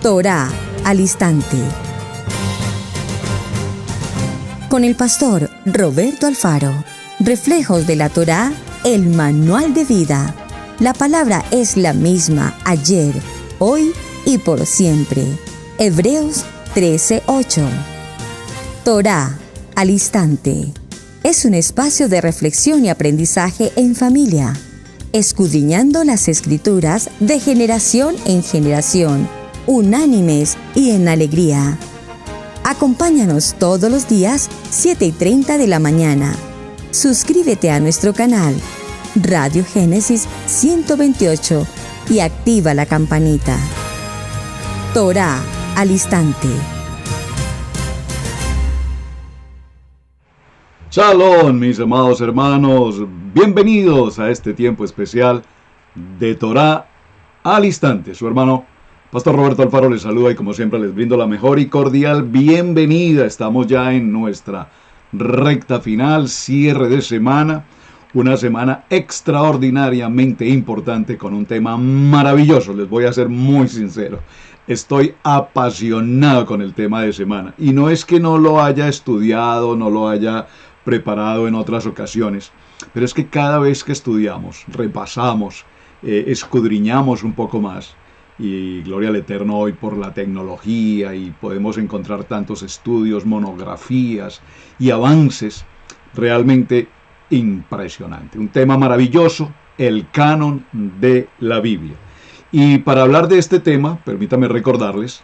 Torá al instante. Con el pastor Roberto Alfaro. Reflejos de la Torá, el manual de vida. La palabra es la misma ayer, hoy y por siempre. Hebreos 13:8. Torá al instante. Es un espacio de reflexión y aprendizaje en familia, escudriñando las Escrituras de generación en generación, unánimes y en alegría. Acompáñanos todos los días, 7:30 de la mañana. Suscríbete a nuestro canal, Radio Génesis 128, y activa la campanita. Torá al instante. Shalom, mis amados hermanos, bienvenidos a este tiempo especial de Torá al instante. Su hermano Pastor Roberto Alfaro les saluda y como siempre les brindo la mejor y cordial bienvenida. Estamos ya en nuestra recta final, cierre de semana, una semana extraordinariamente importante con un tema maravilloso. Les voy a ser muy sincero, estoy apasionado con el tema de semana y no es que no lo haya estudiado, no lo haya preparado en otras ocasiones, pero es que cada vez que estudiamos, repasamos, escudriñamos un poco más, y gloria al Eterno hoy por la tecnología, y podemos encontrar tantos estudios, monografías y avances realmente impresionante. Un tema maravilloso, el canon de la Biblia. Y para hablar de este tema, permítame recordarles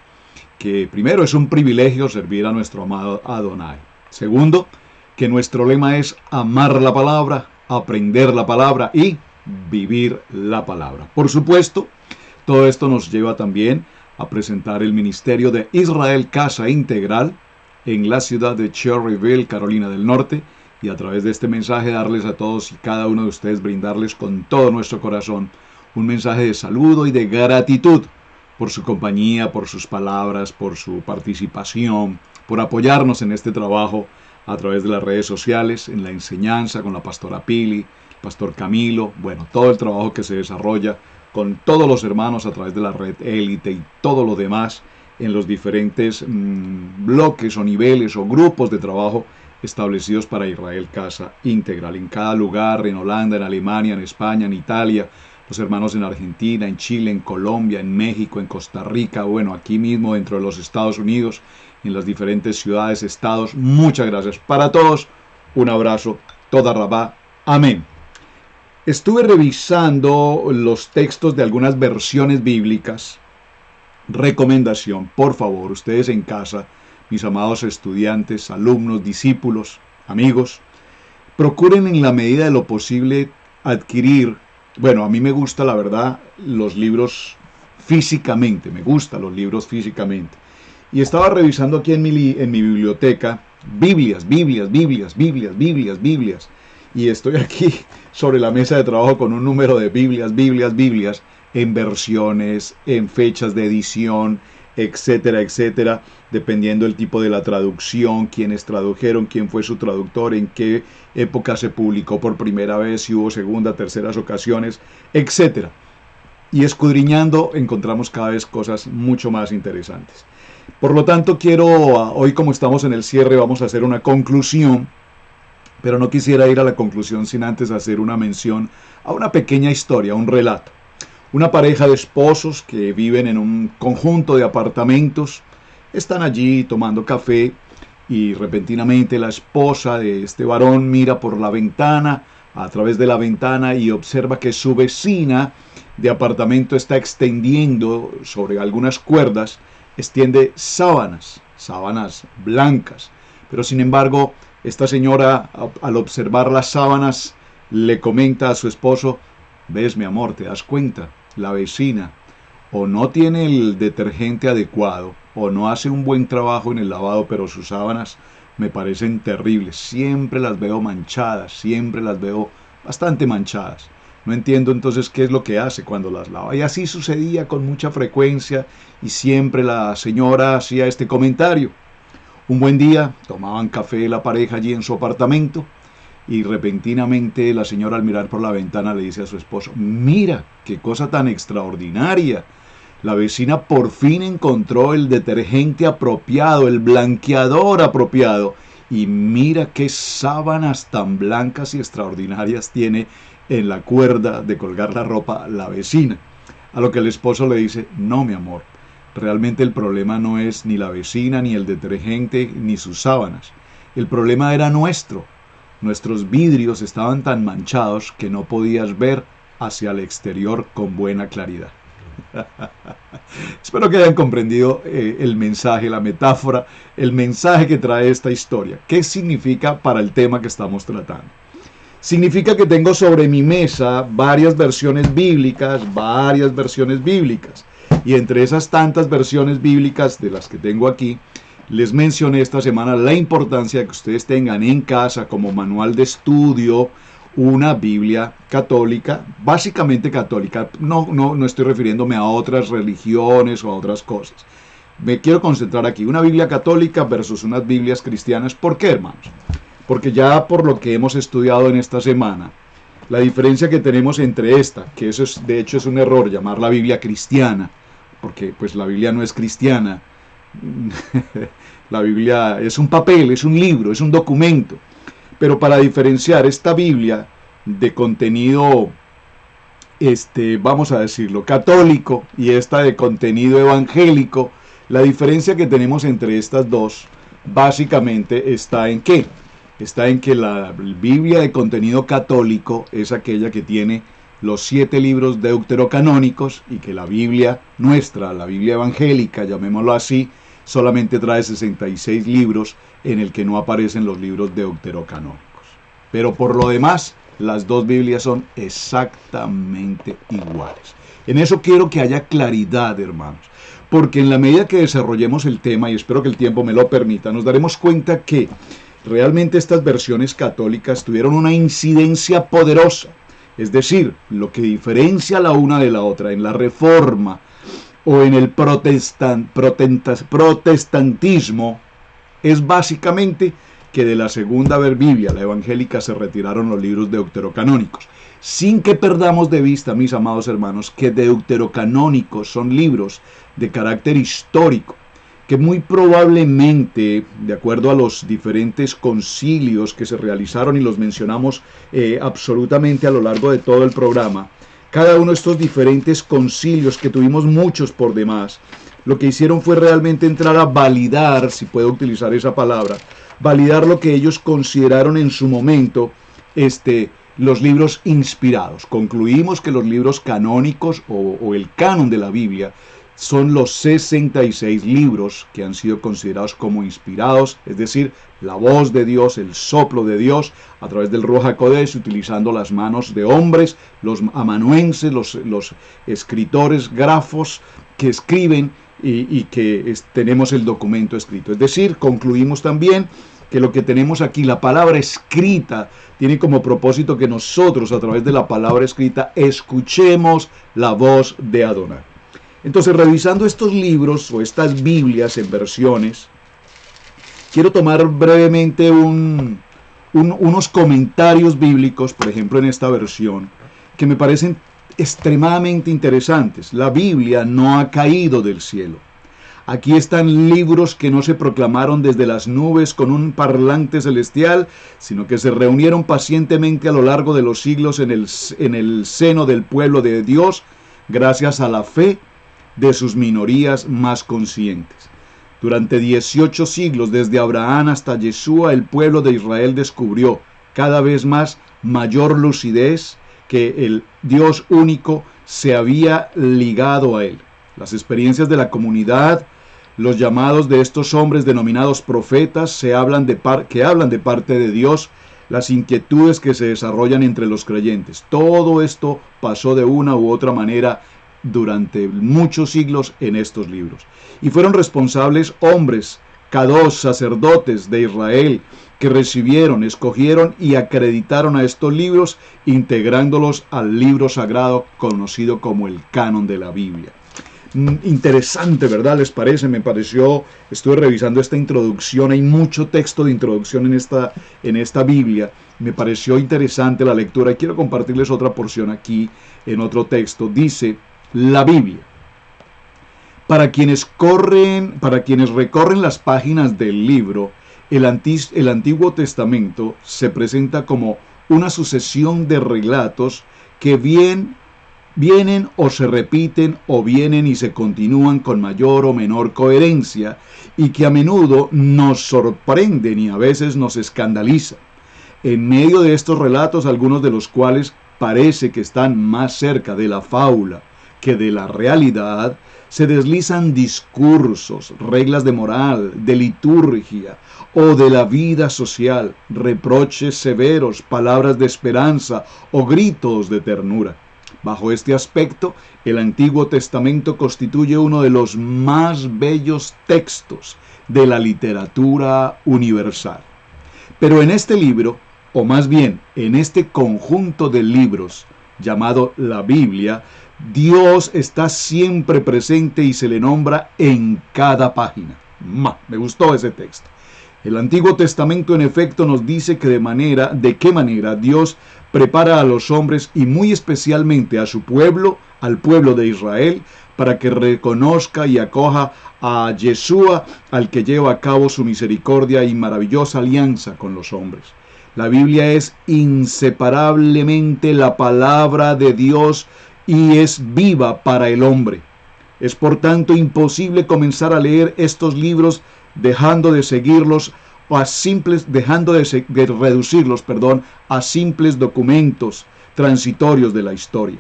que primero es un privilegio servir a nuestro amado Adonai. Segundo, que nuestro lema es amar la palabra, aprender la palabra y vivir la palabra. Por supuesto, todo esto nos lleva también a presentar el ministerio de Israel Casa Integral en la ciudad de Cherryville, Carolina del Norte, y a través de este mensaje darles a todos y cada uno de ustedes, brindarles con todo nuestro corazón un mensaje de saludo y de gratitud por su compañía, por sus palabras, por su participación, por apoyarnos en este trabajo a través de las redes sociales, en la enseñanza con la pastora Pili, pastor Camilo, bueno, todo el trabajo que se desarrolla con todos los hermanos a través de la red élite y todo lo demás en los diferentes bloques o niveles o grupos de trabajo establecidos para Israel Casa Integral. En cada lugar, en Holanda, en Alemania, en España, en Italia, los hermanos en Argentina, en Chile, en Colombia, en México, en Costa Rica, bueno, aquí mismo dentro de los Estados Unidos, en las diferentes ciudades, estados. Muchas gracias para todos. Un abrazo. Toda Rabá. Amén. Estuve revisando los textos de algunas versiones bíblicas. Recomendación, por favor, ustedes en casa, mis amados estudiantes, alumnos, discípulos, amigos, procuren en la medida de lo posible adquirir, bueno, a mí me gusta la verdad los libros físicamente, me gustan los libros físicamente. Y estaba revisando aquí en mi biblioteca, Biblias. Y estoy aquí sobre la mesa de trabajo con un número de Biblias, en versiones, en fechas de edición, etcétera, etcétera, dependiendo del tipo de la traducción, quiénes tradujeron, quién fue su traductor, en qué época se publicó por primera vez, si hubo segunda, terceras ocasiones, etcétera. Y escudriñando encontramos cada vez cosas mucho más interesantes. Por lo tanto, hoy como estamos en el cierre, vamos a hacer una conclusión. Pero no quisiera ir a la conclusión sin antes hacer una mención a una pequeña historia, un relato. Una pareja de esposos que viven en un conjunto de apartamentos, están allí tomando café y repentinamente la esposa de este varón mira por la ventana, a través de la ventana, y observa que su vecina de apartamento está extendiendo sobre algunas cuerdas, extiende sábanas blancas, pero sin embargo, esta señora, al observar las sábanas, le comenta a su esposo: ves, mi amor, ¿te das cuenta? La vecina o no tiene el detergente adecuado o no hace un buen trabajo en el lavado, pero sus sábanas me parecen terribles. Siempre las veo manchadas, siempre las veo bastante manchadas. No entiendo entonces qué es lo que hace cuando las lava. Y así sucedía con mucha frecuencia y siempre la señora hacía este comentario. Un buen día tomaban café la pareja allí en su apartamento y repentinamente la señora, al mirar por la ventana, le dice a su esposo: mira, qué cosa tan extraordinaria. La vecina por fin encontró el detergente apropiado, el blanqueador apropiado. Y mira qué sábanas tan blancas y extraordinarias tiene en la cuerda de colgar la ropa la vecina. A lo que el esposo le dice: no, mi amor, realmente el problema no es ni la vecina, ni el detergente, ni sus sábanas. El problema era nuestro. Nuestros vidrios estaban tan manchados que no podías ver hacia el exterior con buena claridad. Espero que hayan comprendido el mensaje, la metáfora, el mensaje que trae esta historia. ¿Qué significa para el tema que estamos tratando? Significa que tengo sobre mi mesa varias versiones bíblicas, y entre esas tantas versiones bíblicas de las que tengo aquí, les mencioné esta semana la importancia de que ustedes tengan en casa como manual de estudio una Biblia católica, básicamente católica. No estoy refiriéndome a otras religiones o a otras cosas. Me quiero concentrar aquí, una Biblia católica versus unas Biblias cristianas. ¿Por qué, hermanos? Porque ya por lo que hemos estudiado en esta semana, la diferencia que tenemos entre esta, que eso es, de hecho es un error llamarla Biblia cristiana, porque pues la Biblia no es cristiana. La Biblia es un papel, es un libro, es un documento. Pero para diferenciar esta Biblia de contenido, vamos a decirlo, católico, y esta de contenido evangélico, la diferencia que tenemos entre estas dos, básicamente está en ¿qué? Está en que la Biblia de contenido católico es aquella que tiene los 7 libros deuterocanónicos, y que la Biblia nuestra, la Biblia evangélica, llamémoslo así, solamente trae 66 libros en el que no aparecen los libros deuterocanónicos. Pero por lo demás, las dos Biblias son exactamente iguales. En eso quiero que haya claridad, hermanos, porque en la medida que desarrollemos el tema, y espero que el tiempo me lo permita, nos daremos cuenta que realmente estas versiones católicas tuvieron una incidencia poderosa. Es decir, lo que diferencia la una de la otra en la Reforma o en el protestantismo es básicamente que de la segunda Biblia, la evangélica, se retiraron los libros deuterocanónicos. Sin que perdamos de vista, mis amados hermanos, que deuterocanónicos son libros de carácter histórico, que muy probablemente, de acuerdo a los diferentes concilios que se realizaron, y los mencionamos absolutamente a lo largo de todo el programa, cada uno de estos diferentes concilios, que tuvimos muchos por demás, lo que hicieron fue realmente entrar a validar, si puedo utilizar esa palabra, validar lo que ellos consideraron en su momento los libros inspirados. Concluimos que los libros canónicos o el canon de la Biblia son los 66 libros que han sido considerados como inspirados, es decir, la voz de Dios, el soplo de Dios, a través del Ruach HaKodesh, utilizando las manos de hombres, los amanuenses, los escritores, grafos que escriben y que tenemos el documento escrito. Es decir, concluimos también que lo que tenemos aquí, la palabra escrita, tiene como propósito que nosotros, a través de la palabra escrita, escuchemos la voz de Adonai. Entonces, revisando estos libros o estas Biblias en versiones, quiero tomar brevemente unos comentarios bíblicos, por ejemplo en esta versión, que me parecen extremadamente interesantes. La Biblia no ha caído del cielo. Aquí están libros que no se proclamaron desde las nubes con un parlante celestial, sino que se reunieron pacientemente a lo largo de los siglos en el seno del pueblo de Dios, gracias a la fe de sus minorías más conscientes. Durante 18 siglos, desde Abraham hasta Yeshua, el pueblo de Israel descubrió cada vez más mayor lucidez que el Dios único se había ligado a él. Las experiencias de la comunidad, los llamados de estos hombres denominados profetas, que hablan de parte de Dios, las inquietudes que se desarrollan entre los creyentes. Todo esto pasó de una u otra manera durante muchos siglos en estos libros. Y fueron responsables hombres, Kadosh, sacerdotes de Israel, que recibieron, escogieron y acreditaron a estos libros, integrándolos al libro sagrado conocido como el canon de la Biblia. Interesante, ¿verdad? ¿Les parece? Me pareció, estuve revisando esta introducción, hay mucho texto de introducción en esta Biblia. Me pareció interesante la lectura y quiero compartirles otra porción aquí en otro texto. Dice: la Biblia Para quienes recorren las páginas del libro, el Antiguo Testamento se presenta como una sucesión de relatos que vienen o se repiten o vienen y se continúan con mayor o menor coherencia y que a menudo nos sorprenden y a veces nos escandalizan. En medio de estos relatos, algunos de los cuales parece que están más cerca de la fábula que de la realidad, se deslizan discursos, reglas de moral, de liturgia o de la vida social, reproches severos, palabras de esperanza o gritos de ternura. Bajo este aspecto, el Antiguo Testamento constituye uno de los más bellos textos de la literatura universal. Pero en este libro, o más bien en este conjunto de libros llamado la Biblia, Dios está siempre presente y se le nombra en cada página. Me gustó ese texto. El Antiguo Testamento en efecto nos dice que de qué manera Dios prepara a los hombres y muy especialmente a su pueblo, al pueblo de Israel, para que reconozca y acoja a Yeshua, al que lleva a cabo su misericordia y maravillosa alianza con los hombres. La Biblia es inseparablemente la palabra de Dios y es viva para el hombre. Es por tanto imposible comenzar a leer estos libros dejando de reducirlos a simples documentos transitorios de la historia.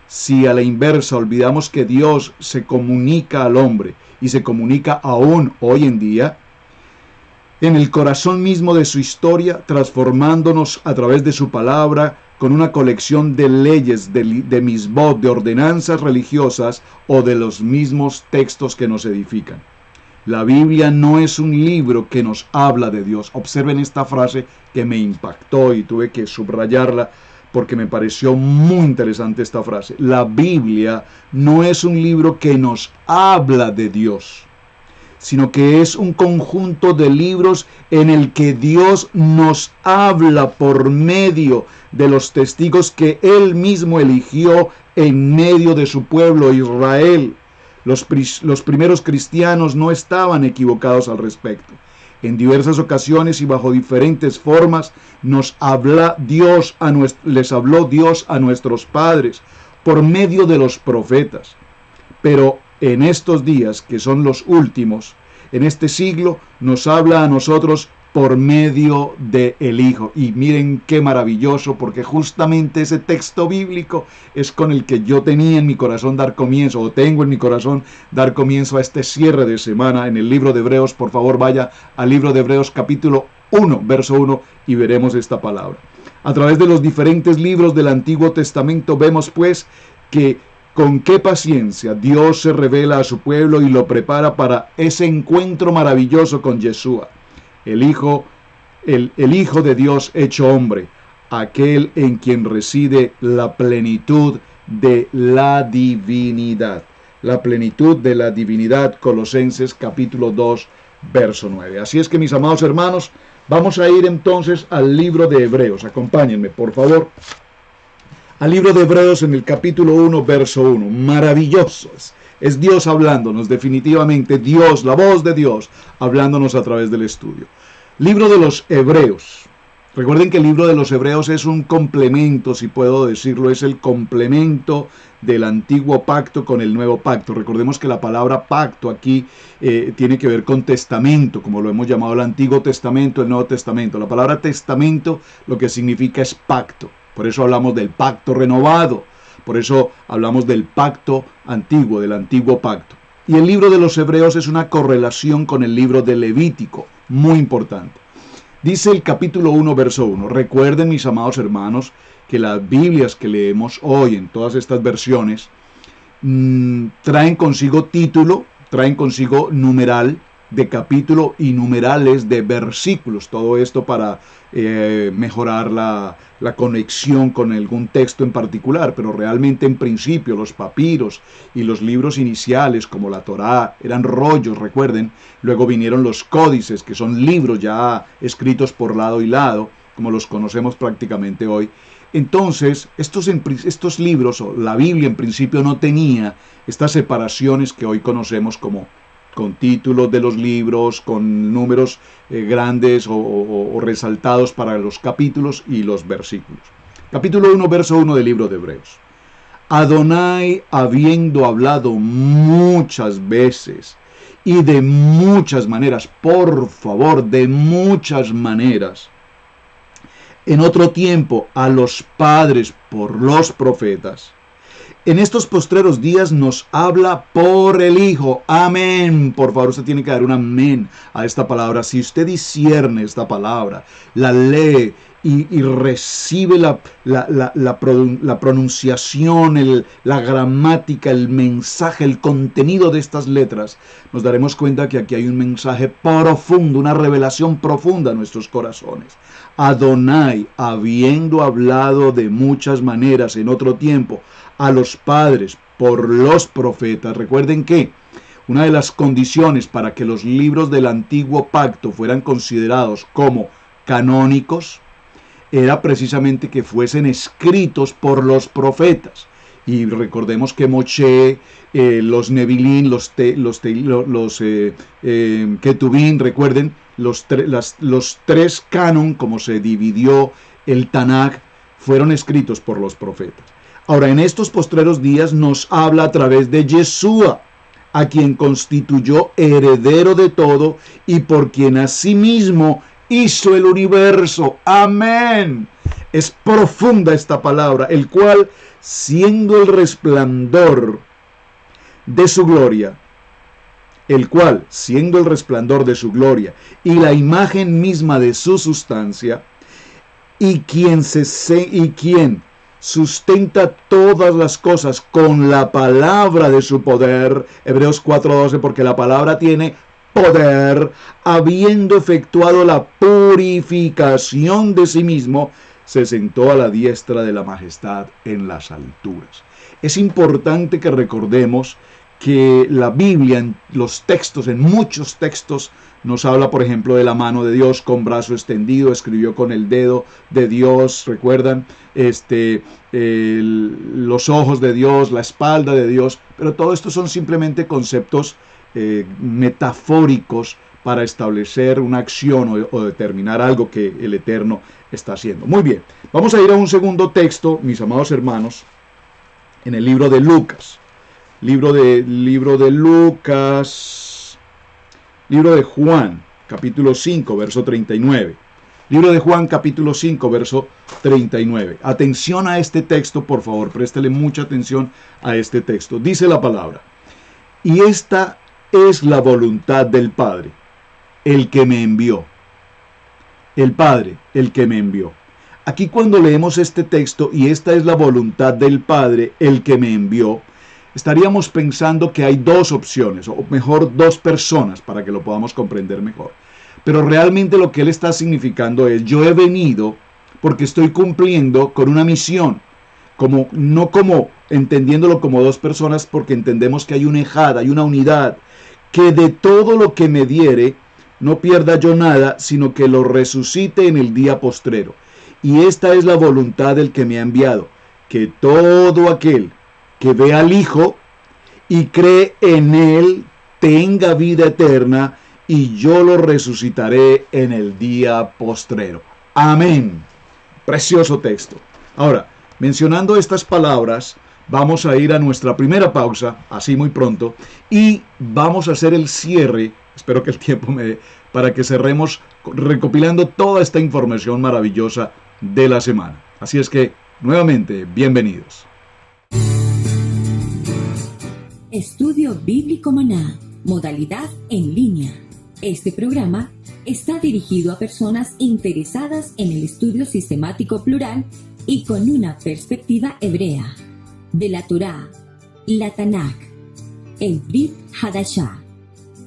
Si a la inversa olvidamos que Dios se comunica al hombre y se comunica aún hoy en día, en el corazón mismo de su historia, transformándonos a través de su palabra con una colección de leyes, de misbot, de ordenanzas religiosas o de los mismos textos que nos edifican. La Biblia no es un libro que nos habla de Dios. Observen esta frase que me impactó y tuve que subrayarla porque me pareció muy interesante esta frase. La Biblia no es un libro que nos habla de Dios, sino que es un conjunto de libros en el que Dios nos habla por medio de los testigos que Él mismo eligió en medio de su pueblo Israel. Los primeros cristianos no estaban equivocados al respecto. En diversas ocasiones y bajo diferentes formas les habló Dios a nuestros padres por medio de los profetas. Pero en estos días, que son los últimos, en este siglo, nos habla a nosotros por medio del Hijo. Y miren qué maravilloso, porque justamente ese texto bíblico es con el que yo tenía en mi corazón dar comienzo, o tengo en mi corazón dar comienzo a este cierre de semana en el libro de Hebreos. Por favor, vaya al libro de Hebreos capítulo 1, verso 1, y veremos esta palabra. A través de los diferentes libros del Antiguo Testamento vemos pues que con qué paciencia Dios se revela a su pueblo y lo prepara para ese encuentro maravilloso con Yeshua, el Hijo de Dios hecho hombre, aquel en quien reside la plenitud de la divinidad. La plenitud de la divinidad, Colosenses capítulo 2, verso 9. Así es que, mis amados hermanos, vamos a ir entonces al libro de Hebreos. Acompáñenme, por favor, al libro de Hebreos en el capítulo 1, verso 1. Maravilloso. Es Dios hablándonos, definitivamente Dios, la voz de Dios, hablándonos a través del estudio. Libro de los Hebreos. Recuerden que el libro de los Hebreos es un complemento, si puedo decirlo, es el complemento del antiguo pacto con el nuevo pacto. Recordemos que la palabra pacto aquí tiene que ver con testamento, como lo hemos llamado el Antiguo Testamento, el Nuevo Testamento. La palabra testamento lo que significa es pacto. Por eso hablamos del pacto renovado. Por eso hablamos del pacto antiguo, del antiguo pacto. Y el libro de los Hebreos es una correlación con el libro de Levítico, muy importante. Dice el capítulo 1, verso 1. Recuerden, mis amados hermanos, que las Biblias que leemos hoy en todas estas versiones traen consigo título, traen consigo numeral de capítulo y numerales de versículos. Todo esto para mejorar la conexión con algún texto en particular, pero realmente en principio los papiros y los libros iniciales como la Torá eran rollos, recuerden. Luego vinieron los códices, que son libros ya escritos por lado y lado, como los conocemos prácticamente hoy. Entonces, estos libros, o la Biblia en principio, no tenía estas separaciones que hoy conocemos como con títulos de los libros, con números grandes o resaltados para los capítulos y los versículos. Capítulo 1, verso 1 del libro de Hebreos. Adonai, habiendo hablado muchas veces y de muchas maneras, por favor, de muchas maneras, en otro tiempo a los padres por los profetas, en estos postreros días nos habla por el Hijo. Amén. Por favor, usted tiene que dar un amén a esta palabra. Si usted discierne esta palabra, la lee y recibe la pronunciación, la gramática, el mensaje, el contenido de estas letras, nos daremos cuenta que aquí hay un mensaje profundo, una revelación profunda a nuestros corazones. Adonai, habiendo hablado de muchas maneras en otro tiempo a los padres por los profetas. Recuerden que una de las condiciones para que los libros del antiguo pacto fueran considerados como canónicos era precisamente que fuesen escritos por los profetas. Y recordemos que Moshe, los Nevilín, los Ketubín, recuerden, los tres canon, como se dividió el Tanaj, fueron escritos por los profetas. Ahora, en estos postreros días nos habla a través de Yeshua, a quien constituyó heredero de todo y por quien asimismo hizo el universo. Amén. Es profunda esta palabra, el cual, siendo el resplandor de su gloria, y la imagen misma de su sustancia, y quien sustenta todas las cosas con la palabra de su poder, Hebreos 4:12, porque la palabra tiene poder, habiendo efectuado la purificación de sí mismo, se sentó a la diestra de la majestad en las alturas. Es importante que recordemos que la Biblia, en muchos textos, nos habla, por ejemplo, de la mano de Dios con brazo extendido, escribió con el dedo de Dios, recuerdan, los ojos de Dios, la espalda de Dios, pero todo esto son simplemente conceptos metafóricos para establecer una acción o determinar algo que el Eterno está haciendo. Muy bien, vamos a ir a un segundo texto, mis amados hermanos, en el libro de Lucas. Libro de Juan, capítulo 5, verso 39. Libro de Juan, capítulo 5, verso 39. Atención a este texto, por favor, préstele mucha atención a este texto. Dice la palabra: y esta es la voluntad del Padre, el que me envió. El Padre, el que me envió. Aquí cuando leemos este texto, y esta es la voluntad del Padre, el que me envió, estaríamos pensando que hay dos opciones, o mejor dos personas, para que lo podamos comprender mejor. Pero realmente lo que él está significando es: yo he venido porque estoy cumpliendo con una misión, no como entendiéndolo como dos personas, porque entendemos que hay un ejad, hay una unidad, que de todo lo que me diere no pierda yo nada, sino que lo resucite en el día postrero. Y esta es la voluntad del que me ha enviado, que todo aquel que ve al Hijo y cree en Él tenga vida eterna, y yo lo resucitaré en el día postrero. Amén. Precioso texto. Ahora, mencionando estas palabras, vamos a ir a nuestra primera pausa, así muy pronto, y vamos a hacer el cierre, espero que el tiempo me dé, para que cerremos recopilando toda esta información maravillosa de la semana. Así es que, nuevamente, bienvenidos. Estudio Bíblico Maná, modalidad en línea. Este programa está dirigido a personas interesadas en el estudio sistemático plural y con una perspectiva hebrea de la Torá, la Tanaj, el Brit Hadashah.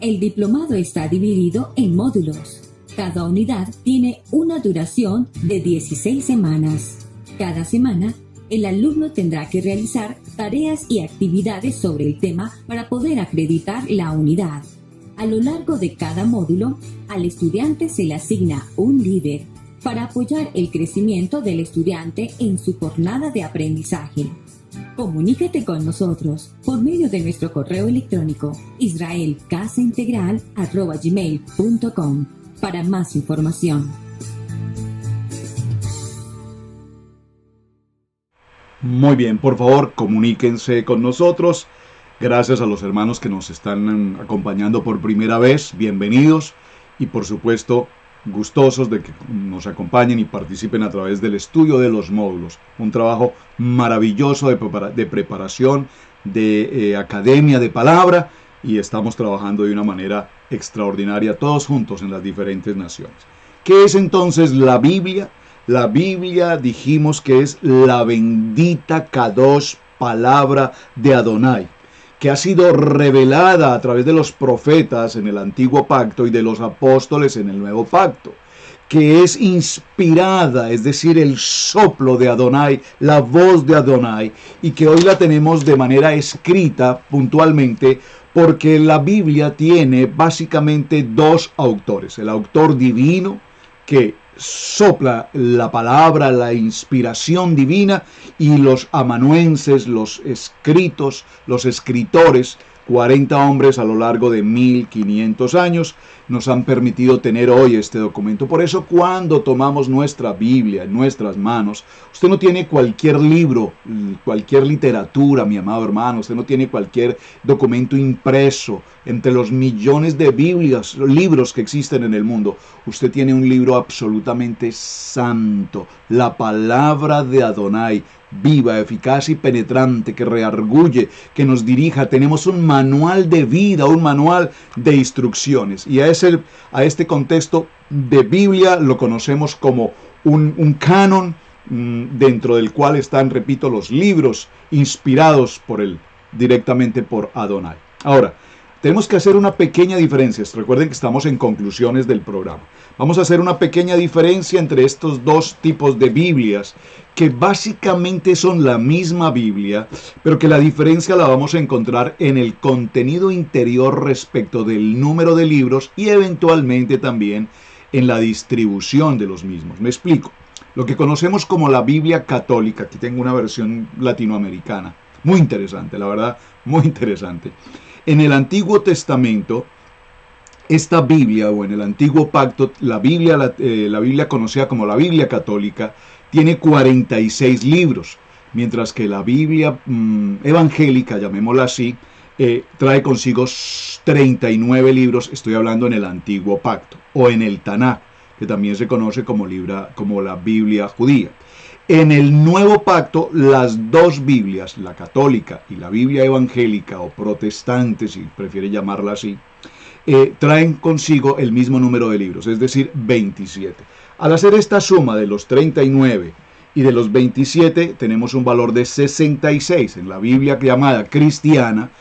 El diplomado está dividido en módulos. Cada unidad tiene una duración de 16 semanas. Cada semana, el alumno tendrá que realizar tareas y actividades sobre el tema para poder acreditar la unidad. A lo largo de cada módulo, al estudiante se le asigna un líder, para apoyar el crecimiento del estudiante en su jornada de aprendizaje. Comunícate con nosotros por medio de nuestro correo electrónico israelcasaintegral@gmail.com para más información. Muy bien, por favor, comuníquense con nosotros. Gracias a los hermanos que nos están acompañando por primera vez. Bienvenidos y por supuesto gustosos de que nos acompañen y participen a través del estudio de los módulos. Un trabajo maravilloso de preparación, de academia de palabra, y estamos trabajando de una manera extraordinaria todos juntos en las diferentes naciones. ¿Qué es entonces la Biblia? La Biblia dijimos que es la bendita Kadosh, palabra de Adonai, que ha sido revelada a través de los profetas en el Antiguo Pacto y de los apóstoles en el Nuevo Pacto, que es inspirada, es decir, el soplo de Adonai, la voz de Adonai, y que hoy la tenemos de manera escrita puntualmente, porque la Biblia tiene básicamente dos autores: el autor divino, que sopla la palabra, la inspiración divina, y los amanuenses, los escritos, los escritores, 40 hombres a lo largo de 1500 años, nos han permitido tener hoy este documento. Por eso, cuando tomamos nuestra Biblia en nuestras manos, usted no tiene cualquier libro, cualquier literatura, mi amado hermano, usted no tiene cualquier documento impreso entre los millones de Biblias, libros que existen en el mundo. Usted tiene un libro absolutamente santo, la palabra de Adonai, viva, eficaz y penetrante, que reargulle, que nos dirija. Tenemos un manual de vida, un manual de instrucciones, y a este contexto de Biblia lo conocemos como un canon, dentro del cual están, repito, los libros inspirados directamente por Adonai. Ahora, tenemos que hacer una pequeña diferencia. Recuerden que estamos en conclusiones del programa. Vamos a hacer una pequeña diferencia entre estos dos tipos de Biblias, que básicamente son la misma Biblia, pero que la diferencia la vamos a encontrar en el contenido interior respecto del número de libros y eventualmente también en la distribución de los mismos. Me explico. Lo que conocemos como la Biblia católica, aquí tengo una versión latinoamericana, muy interesante, la verdad, muy interesante. En el Antiguo Testamento, esta Biblia, o en el Antiguo Pacto, la Biblia conocida como la Biblia católica, tiene 46 libros, mientras que la Biblia evangélica, llamémosla así, trae consigo 39 libros. Estoy hablando en el Antiguo Pacto, o en el Tanaj, que también se conoce como la Biblia judía. En el Nuevo Pacto, las dos Biblias, la católica y la Biblia evangélica o protestante, si prefiere llamarla así, traen consigo el mismo número de libros, es decir, 27. Al hacer esta suma de los 39 y de los 27, tenemos un valor de 66. En la Biblia llamada cristiana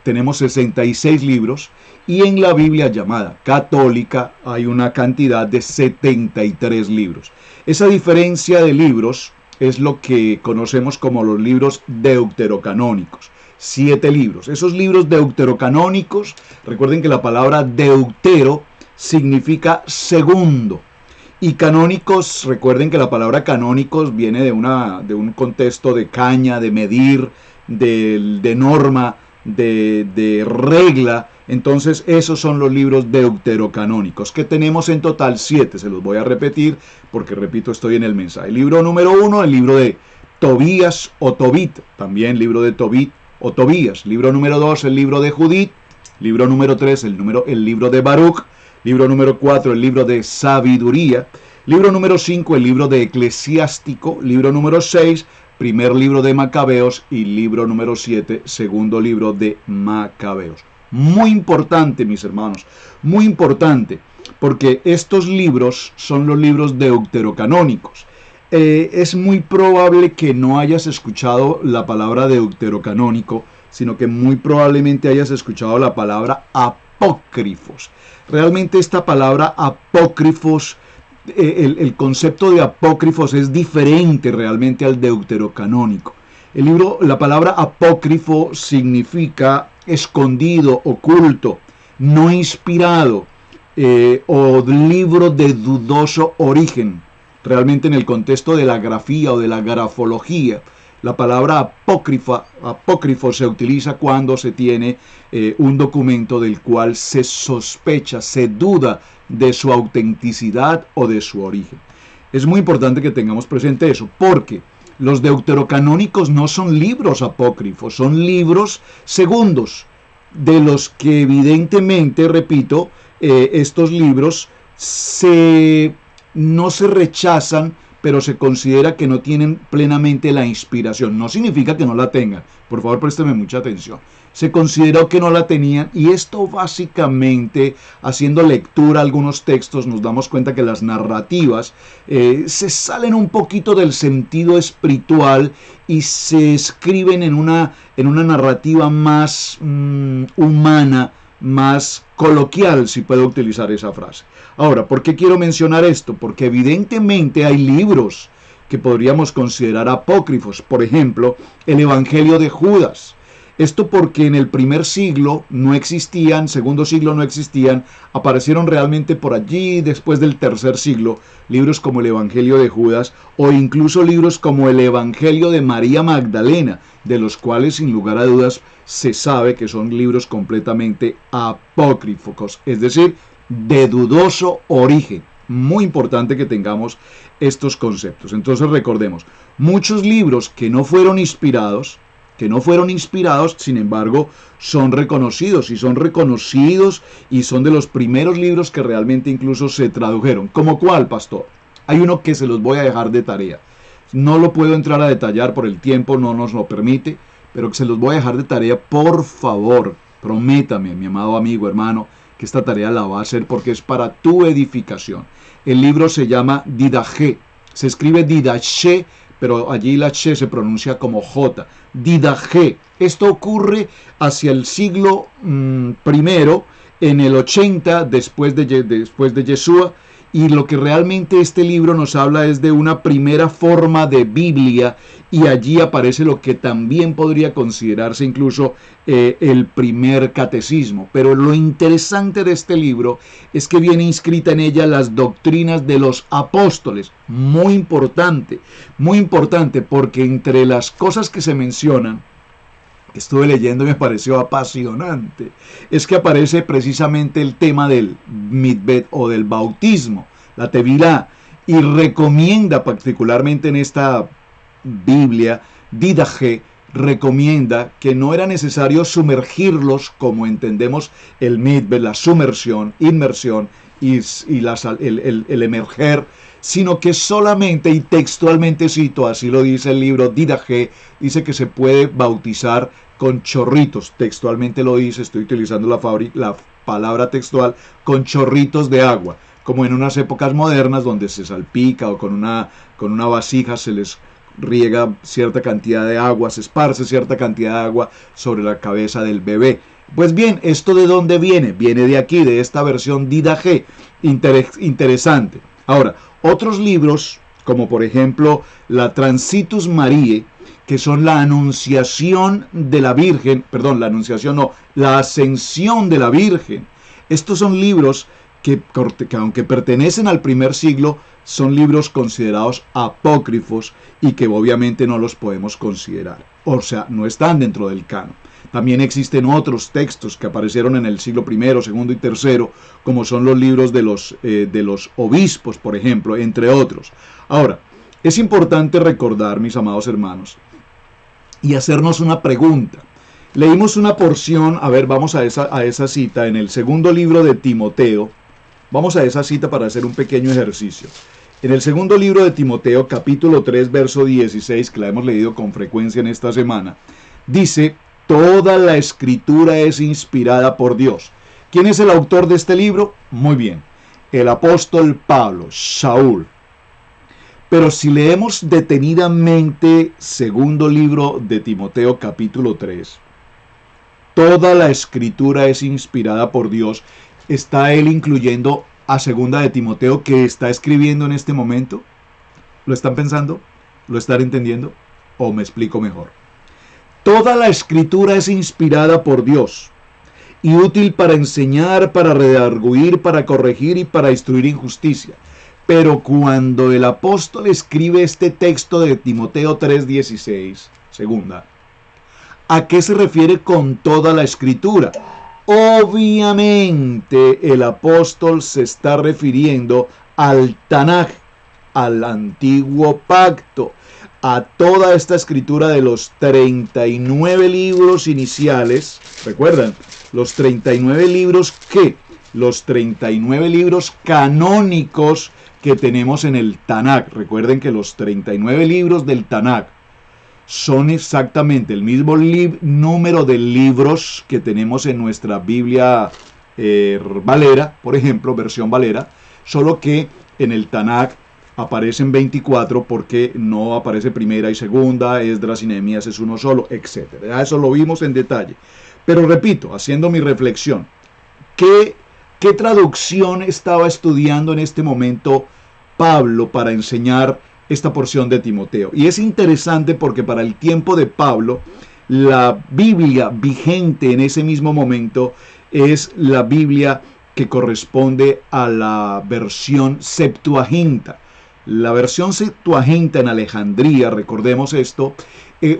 tenemos 66 libros, y en la Biblia llamada católica hay una cantidad de 73 libros. Esa diferencia de libros es lo que conocemos como los libros deuterocanónicos. 7 libros. Esos libros deuterocanónicos, recuerden que la palabra deutero significa segundo. Y canónicos, recuerden que la palabra canónicos viene de un contexto de caña, de medir, de norma, de regla. Entonces esos son los libros deuterocanónicos, que tenemos en total 7. Se los voy a repetir porque, repito, estoy en el mensaje. El libro número 1, el libro de Tobías o Tobit, también libro de Tobit o Tobías. Libro número 2, el libro de Judith. Libro número 3, el libro de Baruch. Libro número 4, el libro de Sabiduría. Libro número 5, el libro de Eclesiástico. Libro número 6, primer libro de Macabeos. Y libro número 7, segundo libro de Macabeos. Muy importante, mis hermanos, muy importante, porque estos libros son los libros deuterocanónicos. Es muy probable que no hayas escuchado la palabra deuterocanónico, sino que muy probablemente hayas escuchado la palabra apócrifos. Realmente esta palabra apócrifos, el concepto de apócrifos es diferente realmente al deuterocanónico. La palabra apócrifo significa escondido, oculto, no inspirado, o libro de dudoso origen. realmente en el contexto de la grafía o de la grafología, la palabra apócrifo se utiliza cuando se tiene un documento del cual se sospecha, se duda de su autenticidad o de su origen. Es muy importante que tengamos presente eso, porque los deuterocanónicos no son libros apócrifos, son libros segundos, de los que evidentemente, repito, estos libros no se rechazan, pero se considera que no tienen plenamente la inspiración. No significa que no la tengan. Por favor, présteme mucha atención. Se consideró que no la tenían, y esto básicamente, haciendo lectura a algunos textos, nos damos cuenta que las narrativas se salen un poquito del sentido espiritual y se escriben en una narrativa más humana, más coloquial, si puedo utilizar esa frase. Ahora, ¿por qué quiero mencionar esto? Porque evidentemente hay libros que podríamos considerar apócrifos. Por ejemplo, el Evangelio de Judas. Esto porque en el primer siglo no existían, segundo siglo no existían, aparecieron realmente por allí después del tercer siglo libros como el Evangelio de Judas, o incluso libros como el Evangelio de María Magdalena, de los cuales sin lugar a dudas se sabe que son libros completamente apócrifos, es decir, de dudoso origen. Muy importante que tengamos estos conceptos. Entonces recordemos, muchos libros que no fueron inspirados, sin embargo, son reconocidos y son de los primeros libros que realmente incluso se tradujeron. ¿Como cuál, pastor? Hay uno que se los voy a dejar de tarea. No lo puedo entrar a detallar por el tiempo, no nos lo permite, pero que se los voy a dejar de tarea. Por favor, prométame, mi amado amigo, hermano, que esta tarea la va a hacer porque es para tu edificación. El libro se llama Didaché. Se escribe Didaché, pero allí la Che se pronuncia como J. Didaché. Esto ocurre hacia el siglo I, en el 80 después de Yeshua, y lo que realmente este libro nos habla es de una primera forma de Biblia, y allí aparece lo que también podría considerarse incluso el primer catecismo. Pero lo interesante de este libro es que viene inscrita en ella las doctrinas de los apóstoles. Muy importante, porque entre las cosas que se mencionan, que estuve leyendo y me pareció apasionante, es que aparece precisamente el tema del mitbet o del bautismo, la tevilá, y recomienda particularmente en esta Biblia, Didaché, recomienda que no era necesario sumergirlos como entendemos el mitbet, la inmersión y el emerger, sino que solamente, y textualmente cito, así lo dice el libro Didaché, dice que se puede bautizar con chorritos, textualmente lo dice, estoy utilizando la palabra textual, con chorritos de agua, como en unas épocas modernas donde se salpica o con una vasija se les riega cierta cantidad de agua, se esparce cierta cantidad de agua sobre la cabeza del bebé. Pues bien, ¿esto de dónde viene? Viene de aquí, de esta versión Didaché, interesante. Ahora, otros libros, como por ejemplo la Transitus Mariae, que son la anunciación de la Virgen, la ascensión de la Virgen. Estos son libros que aunque pertenecen al primer siglo, son libros considerados apócrifos y que obviamente no los podemos considerar. O sea, no están dentro del canon. También existen otros textos que aparecieron en el siglo I, II y III, como son los libros de los obispos, por ejemplo, entre otros. Ahora, es importante recordar, mis amados hermanos, y hacernos una pregunta. Leímos una porción, vamos a esa cita, en el segundo libro de Timoteo. Vamos a esa cita para hacer un pequeño ejercicio. En el segundo libro de Timoteo, capítulo 3, verso 16, que la hemos leído con frecuencia en esta semana, dice: toda la escritura es inspirada por Dios. ¿Quién es el autor de este libro? Muy bien, el apóstol Pablo, Saúl. Pero si leemos detenidamente segundo libro de Timoteo, capítulo 3, toda la escritura es inspirada por Dios. ¿Está él incluyendo a segunda de Timoteo que está escribiendo en este momento? ¿Lo están pensando? ¿Lo están entendiendo? ¿O me explico mejor? Toda la escritura es inspirada por Dios y útil para enseñar, para redarguir, para corregir y para instruir en justicia, Pero cuando el apóstol escribe este texto de Timoteo 3:16, segunda, ¿a qué se refiere con toda la escritura? Obviamente el apóstol se está refiriendo al Tanaj, al antiguo pacto, a toda esta escritura de los 39 libros iniciales. ¿Recuerdan? Los 39 libros ¿qué? Los 39 libros canónicos que tenemos en el Tanaj. Recuerden que los 39 libros del Tanaj son exactamente el mismo número de libros que tenemos en nuestra Biblia Valera, por ejemplo, versión Valera, solo que en el Tanaj aparecen 24 porque no aparece primera y segunda, Esdras y Nehemías es uno solo, etc. Eso lo vimos en detalle. Pero repito, haciendo mi reflexión, ¿qué traducción estaba estudiando en este momento Pablo para enseñar esta porción de Timoteo? Y es interesante porque para el tiempo de Pablo, la Biblia vigente en ese mismo momento es la Biblia que corresponde a la versión Septuaginta. La versión Septuaginta en Alejandría, recordemos esto,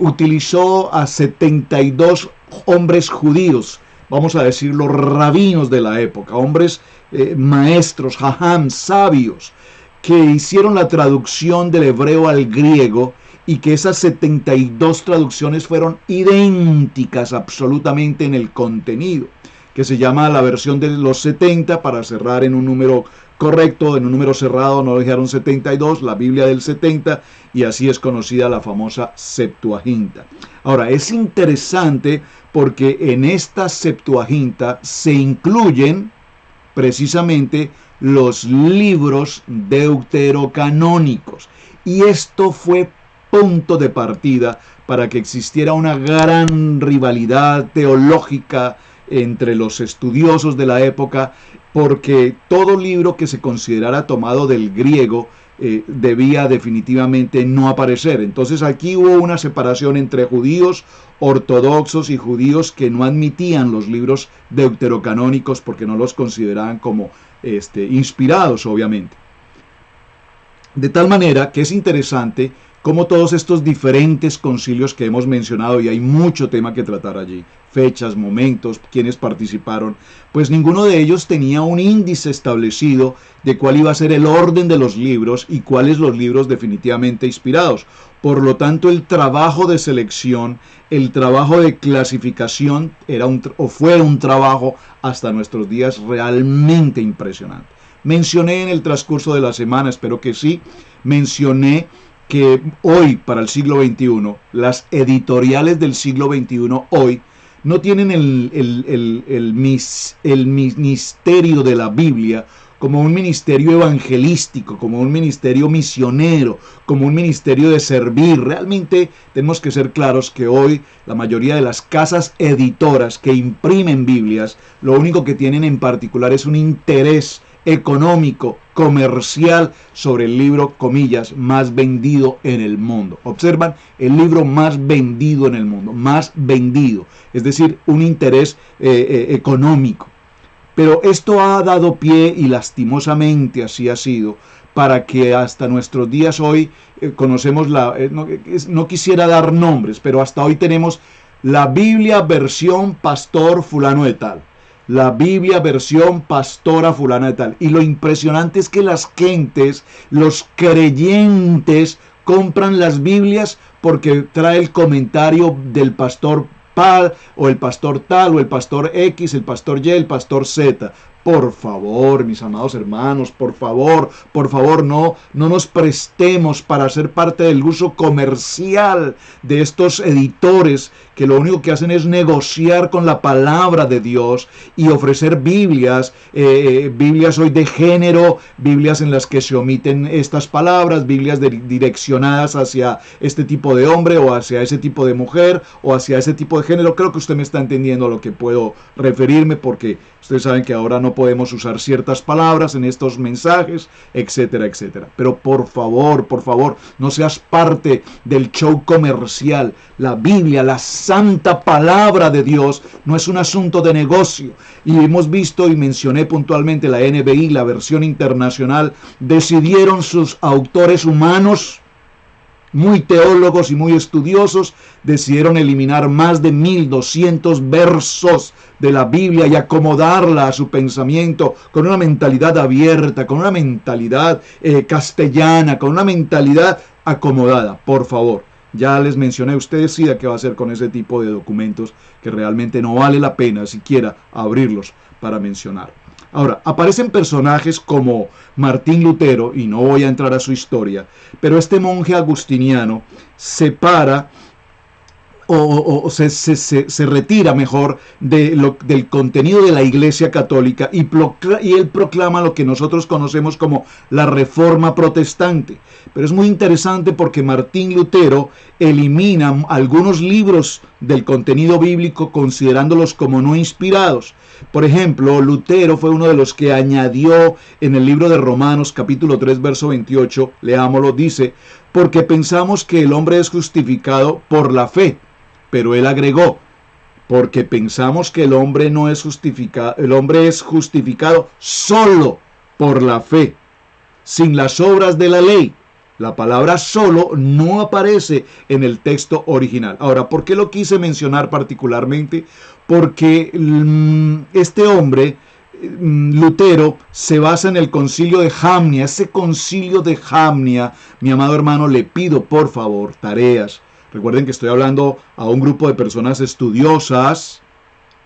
utilizó a 72 hombres judíos, vamos a decir los rabinos de la época, hombres maestros, jajam, sabios, que hicieron la traducción del hebreo al griego y que esas 72 traducciones fueron idénticas absolutamente en el contenido, que se llama la versión de los 70 para cerrar en un número correcto, en un número cerrado, no dejaron 72, la Biblia del 70, y así es conocida la famosa Septuaginta. Ahora, es interesante porque en esta Septuaginta se incluyen precisamente los libros deuterocanónicos, y esto fue punto de partida para que existiera una gran rivalidad teológica entre los estudiosos de la época, porque todo libro que se considerara tomado del griego debía definitivamente no aparecer. Entonces aquí hubo una separación entre judíos ortodoxos y judíos que no admitían los libros deuterocanónicos porque no los consideraban como inspirados, obviamente. De tal manera que es interesante cómo todos estos diferentes concilios que hemos mencionado, y hay mucho tema que tratar allí, fechas, momentos, quienes participaron, pues ninguno de ellos tenía un índice establecido de cuál iba a ser el orden de los libros y cuáles los libros definitivamente inspirados. Por lo tanto, el trabajo de selección, el trabajo de clasificación fue un trabajo hasta nuestros días realmente impresionante. Mencioné en el transcurso de la semana, espero que sí, mencioné que hoy, para el siglo XXI, las editoriales del siglo XXI hoy no tienen el ministerio de la Biblia como un ministerio evangelístico, como un ministerio misionero, como un ministerio de servir. Realmente tenemos que ser claros que hoy la mayoría de las casas editoras que imprimen Biblias, lo único que tienen en particular es un interés económico, comercial sobre el libro, comillas, más vendido en el mundo. Observan, el libro más vendido en el mundo, más vendido, es decir, un interés económico. Pero esto ha dado pie, y lastimosamente así ha sido, para que hasta nuestros días hoy conocemos no quisiera dar nombres, pero hasta hoy tenemos la Biblia versión pastor fulano de tal. La Biblia versión pastora fulana de tal. Y lo impresionante es que las gentes, los creyentes, compran las Biblias porque trae el comentario del pastor Pal, o el pastor tal, o el pastor X, el pastor Y, el pastor Z. Por favor, mis amados hermanos, por favor, no nos prestemos para ser parte del uso comercial de estos editores que lo único que hacen es negociar con la palabra de Dios y ofrecer Biblias, Biblias hoy de género, Biblias en las que se omiten estas palabras, Biblias direccionadas hacia este tipo de hombre o hacia ese tipo de mujer o hacia ese tipo de género. Creo que usted me está entendiendo a lo que puedo referirme, porque ustedes saben que ahora no no podemos usar ciertas palabras en estos mensajes, etcétera, etcétera. Pero por favor, no seas parte del show comercial. La Biblia, la santa palabra de Dios, no es un asunto de negocio. Y hemos visto y mencioné puntualmente la NBI, la versión internacional, decidieron sus autores humanos, muy teólogos y muy estudiosos, decidieron eliminar más de 1200 versos de la Biblia y acomodarla a su pensamiento con una mentalidad abierta, con una mentalidad castellana, con una mentalidad acomodada. Por favor, ya les mencioné, usted decida qué va a hacer con ese tipo de documentos que realmente no vale la pena siquiera abrirlos para mencionar. Ahora, aparecen personajes como Martín Lutero, y no voy a entrar a su historia, pero este monje agustiniano se para se retira mejor del contenido de la Iglesia Católica y él proclama lo que nosotros conocemos como la Reforma Protestante. Pero es muy interesante porque Martín Lutero elimina algunos libros del contenido bíblico considerándolos como no inspirados. Por ejemplo, Lutero fue uno de los que añadió en el libro de Romanos capítulo 3 verso 28, leámoslo, dice: porque pensamos que el hombre es justificado por la fe. Pero él agregó: porque pensamos que el hombre no es justificado, el hombre es justificado solo por la fe, sin las obras de la ley. La palabra solo no aparece en el texto original. Ahora, ¿por qué lo quise mencionar particularmente? Porque este hombre, Lutero, se basa en el concilio de Jamnia. Ese concilio de Jamnia, mi amado hermano, le pido por favor tareas. Recuerden que estoy hablando a un grupo de personas estudiosas,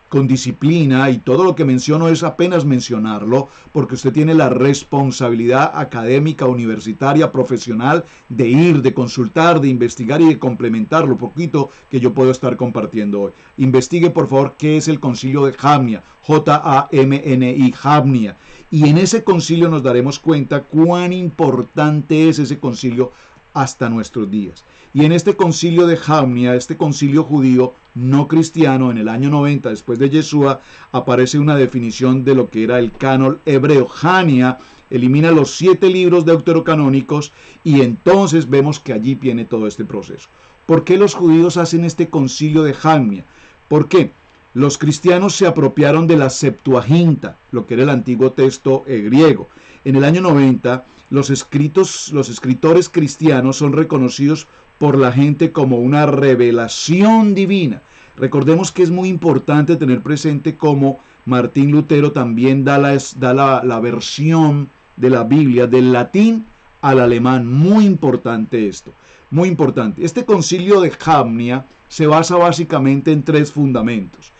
con disciplina, y todo lo que menciono es apenas mencionarlo, porque usted tiene la responsabilidad académica, universitaria, profesional, de ir, de consultar, de investigar y de complementar lo poquito que yo puedo estar compartiendo hoy. Investigue, por favor, qué es el concilio de Jamnia, Jamni, Jamnia. Y en ese concilio nos daremos cuenta cuán importante es ese concilio hasta nuestros días. Y en este concilio de Jamnia, este concilio judío no cristiano, en el año 90 después de Yeshua, aparece una definición de lo que era el canon hebreo. Jamnia elimina los 7 libros deuterocanónicos y entonces vemos que allí viene todo este proceso. ¿Por qué los judíos hacen este concilio de Jamnia? ¿Por qué? Los cristianos se apropiaron de la Septuaginta, lo que era el antiguo texto griego. En el año 90, los escritores cristianos son reconocidos por la gente como una revelación divina. Recordemos que es muy importante tener presente cómo Martín Lutero también da la versión de la Biblia del latín al alemán. Muy importante esto, muy importante. Este concilio de Jamnia se basa básicamente en 3 fundamentos.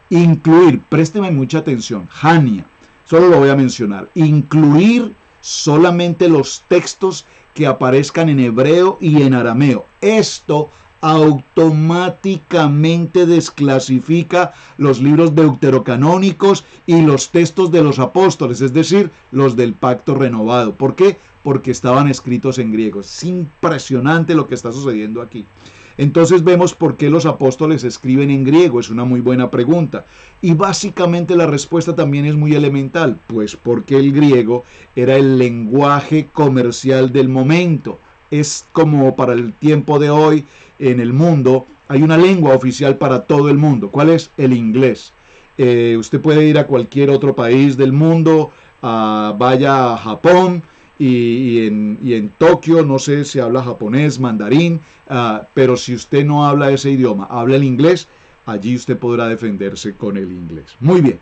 Incluir, présteme mucha atención, Jamnia, solo lo voy a mencionar, incluir solamente los textos que aparezcan en hebreo y en arameo. Esto automáticamente desclasifica los libros deuterocanónicos y los textos de los apóstoles, es decir, los del pacto renovado. ¿Por qué? Porque estaban escritos en griego. Es impresionante lo que está sucediendo aquí. Entonces vemos por qué los apóstoles escriben en griego. Es una muy buena pregunta. Y básicamente la respuesta también es muy elemental. Pues porque el griego era el lenguaje comercial del momento. Es como para el tiempo de hoy en el mundo hay una lengua oficial para todo el mundo. ¿Cuál es? El inglés. Usted puede ir a cualquier otro país del mundo, vaya a Japón, y en Tokio, no sé si habla japonés, mandarín, pero si usted no habla ese idioma, habla el inglés, allí usted podrá defenderse con el inglés. Muy bien,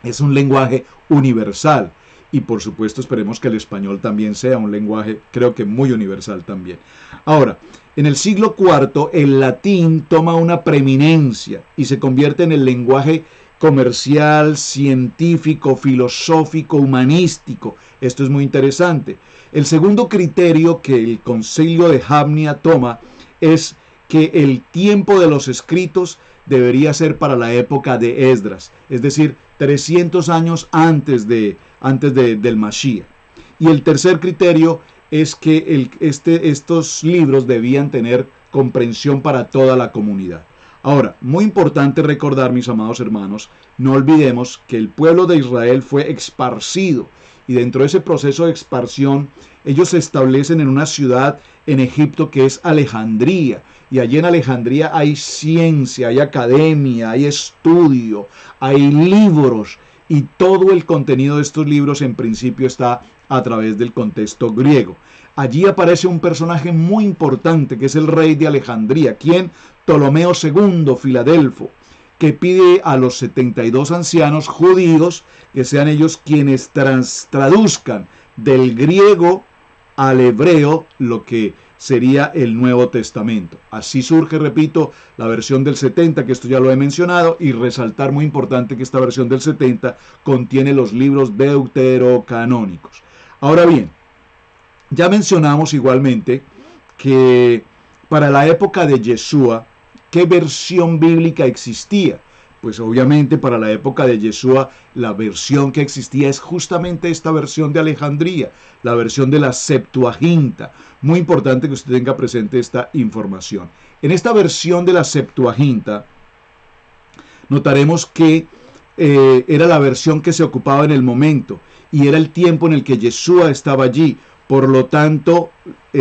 es un lenguaje universal y por supuesto esperemos que el español también sea un lenguaje, creo que muy universal también. Ahora, en el siglo IV el latín toma una preeminencia y se convierte en el lenguaje comercial, científico, filosófico, humanístico. Esto es muy interesante. El segundo criterio que el concilio de Jamnia toma es que el tiempo de los escritos debería ser para la época de Esdras, es decir, 300 años antes del Mashiach. Y el tercer criterio es que estos libros debían tener comprensión para toda la comunidad. Ahora, muy importante recordar, mis amados hermanos, no olvidemos que el pueblo de Israel fue esparcido, y dentro de ese proceso de expansión ellos se establecen en una ciudad en Egipto que es Alejandría, y allí en Alejandría hay ciencia, hay academia, hay estudio, hay libros, y todo el contenido de estos libros en principio está a través del contexto griego. Allí aparece un personaje muy importante que es el rey de Alejandría, quien Ptolomeo II, Filadelfo, que pide a los 72 ancianos judíos que sean ellos quienes traduzcan del griego al hebreo lo que sería el Nuevo Testamento. Así surge, repito, la versión del 70, que esto ya lo he mencionado, y resaltar muy importante que esta versión del 70 contiene los libros deuterocanónicos. Ahora bien, ya mencionamos igualmente que para la época de Yeshua, ¿qué versión bíblica existía? Pues obviamente para la época de Yeshua la versión que existía es justamente esta versión de Alejandría, la versión de la Septuaginta. Muy importante que usted tenga presente esta información. En esta versión de la Septuaginta notaremos que era la versión que se ocupaba en el momento y era el tiempo en el que Yeshua estaba allí. Por lo tanto,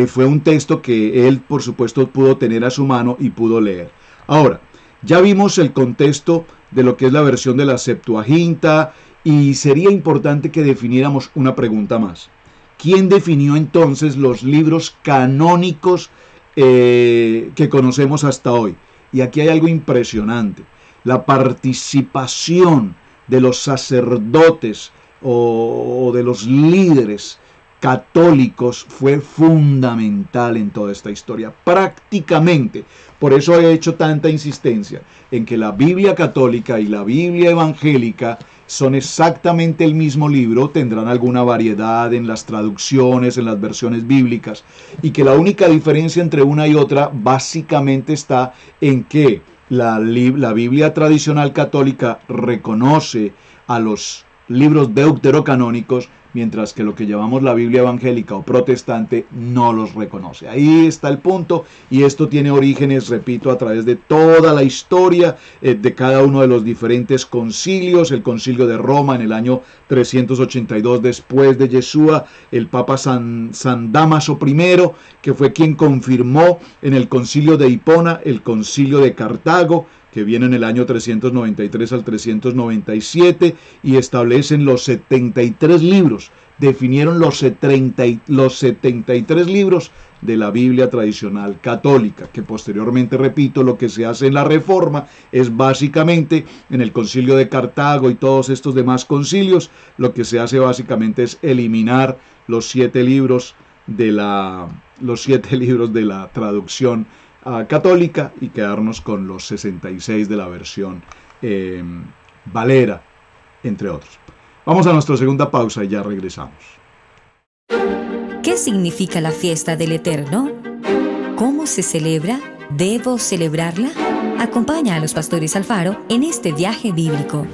fue un texto que él, por supuesto, pudo tener a su mano y pudo leer. Ahora, ya vimos el contexto de lo que es la versión de la Septuaginta y sería importante que definiéramos una pregunta más. ¿Quién definió entonces los libros canónicos que conocemos hasta hoy? Y aquí hay algo impresionante. La participación de los sacerdotes o de los líderes católicos fue fundamental en toda esta historia, prácticamente. Por eso he hecho tanta insistencia en que la Biblia católica y la Biblia evangélica son exactamente el mismo libro, tendrán alguna variedad en las traducciones, en las versiones bíblicas, y que la única diferencia entre una y otra básicamente está en que la Biblia tradicional católica reconoce a los libros deuterocanónicos, mientras que lo que llamamos la Biblia evangélica o protestante no los reconoce. Ahí está el punto, y esto tiene orígenes, repito, a través de toda la historia de cada uno de los diferentes concilios. El concilio de Roma en el año 382 después de Yeshua, el Papa San Dámaso I, que fue quien confirmó en el concilio de Hipona el concilio de Cartago, que viene en el año 393 al 397, y establecen los 73 libros, definieron los 73 libros de la Biblia tradicional católica, que posteriormente, repito, lo que se hace en la Reforma es básicamente, en el concilio de Cartago y todos estos demás concilios, lo que se hace básicamente es eliminar los 7 libros de la traducción católica y quedarnos con los 66 de la versión Valera, entre otros. Vamos a nuestra segunda pausa y ya regresamos. ¿Qué significa la fiesta del Eterno? ¿Cómo se celebra? ¿Debo celebrarla? Acompaña a los pastores Alfaro en este viaje bíblico.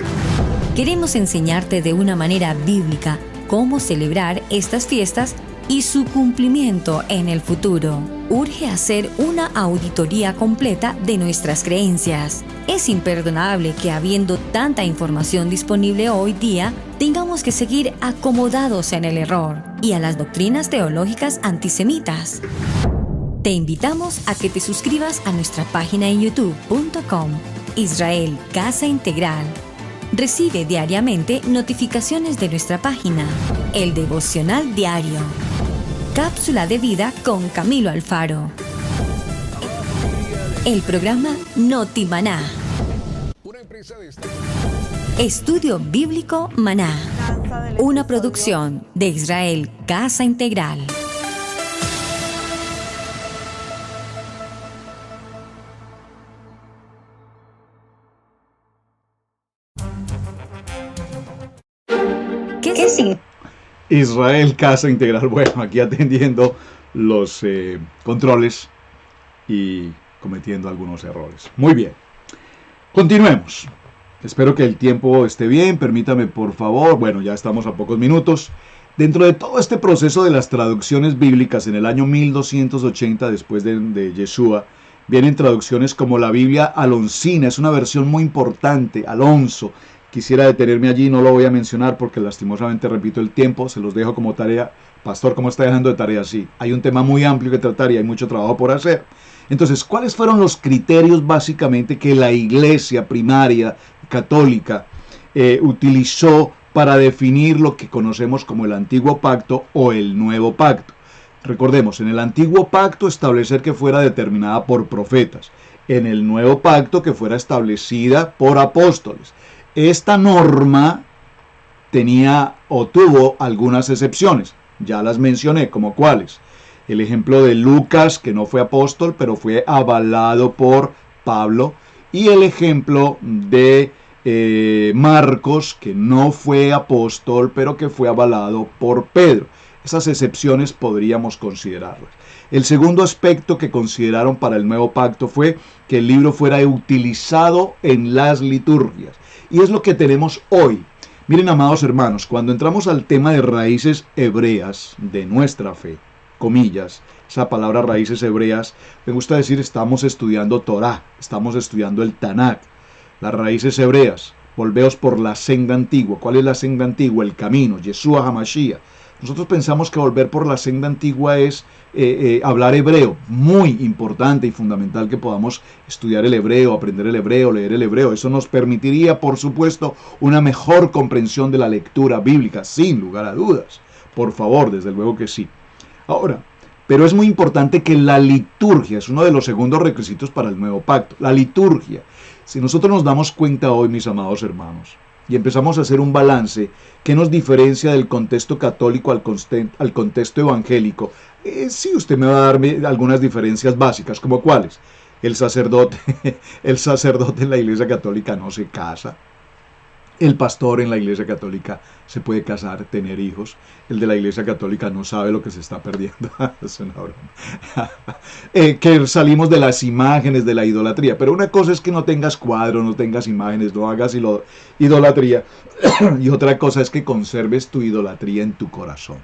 Queremos enseñarte de una manera bíblica cómo celebrar estas fiestas y su cumplimiento en el futuro. Urge hacer una auditoría completa de nuestras creencias. Es imperdonable que, habiendo tanta información disponible hoy día, tengamos que seguir acomodados en el error y a las doctrinas teológicas antisemitas. Te invitamos a que te suscribas a nuestra página en youtube.com, Israel Casa Integral. Recibe diariamente notificaciones de nuestra página, el devocional diario, Cápsula de Vida con Camilo Alfaro, el programa Noti Maná, Estudio Bíblico Maná, una producción de Israel Casa Integral. ¿Qué significa? Israel Casa Integral. Bueno, aquí atendiendo los controles y cometiendo algunos errores. Muy bien, continuemos. Espero que el tiempo esté bien. Permítame, por favor. Bueno, ya estamos a pocos minutos. Dentro de todo este proceso de las traducciones bíblicas en el año 1280 después de Yeshua, Vienen traducciones como la Biblia Alonsina, es una versión muy importante, Alonso. Quisiera detenerme allí, no lo voy a mencionar porque lastimosamente repito el tiempo, se los dejo como tarea. Pastor, ¿cómo está dejando de tarea? Sí, hay un tema muy amplio que tratar y hay mucho trabajo por hacer. Entonces, ¿cuáles fueron los criterios básicamente que la iglesia primaria católica utilizó para definir lo que conocemos como el Antiguo Pacto o el Nuevo Pacto? Recordemos, en el Antiguo Pacto establecer que fuera determinada por profetas, en el Nuevo Pacto que fuera establecida por apóstoles. Esta norma tenía o tuvo algunas excepciones, ya las mencioné, como cuáles. El ejemplo de Lucas, que no fue apóstol, pero fue avalado por Pablo, y el ejemplo de Marcos, que no fue apóstol, pero que fue avalado por Pedro. Esas excepciones podríamos considerarlas. El segundo aspecto que consideraron para el nuevo pacto fue que el libro fuera utilizado en las liturgias. Y es lo que tenemos hoy. Miren, amados hermanos, cuando entramos al tema de raíces hebreas de nuestra fe, comillas, esa palabra raíces hebreas, me gusta decir estamos estudiando Torá, estamos estudiando el Tanakh, las raíces hebreas. Volveos por la senda antigua. ¿Cuál es la senda antigua? El camino, Yeshua HaMashiach. Nosotros pensamos que volver por la senda antigua es hablar hebreo. Muy importante y fundamental que podamos estudiar el hebreo, aprender el hebreo, leer el hebreo. Eso nos permitiría, por supuesto, una mejor comprensión de la lectura bíblica, sin lugar a dudas. Por favor, desde luego que sí. Ahora, pero es muy importante que la liturgia es uno de los segundos requisitos para el nuevo pacto. La liturgia. Si nosotros nos damos cuenta hoy, mis amados hermanos, y empezamos a hacer un balance, ¿qué nos diferencia del contexto católico al contexto evangélico? Sí, usted me va a dar algunas diferencias básicas, ¿como cuáles? El sacerdote en la Iglesia Católica no se casa. El pastor en la Iglesia Católica se puede casar, tener hijos. El de la Iglesia Católica no sabe lo que se está perdiendo. Es una broma. Que salimos de las imágenes, de la idolatría. Pero una cosa es que no tengas cuadros, no tengas imágenes, no hagas idolatría. Y otra cosa es que conserves tu idolatría en tu corazón.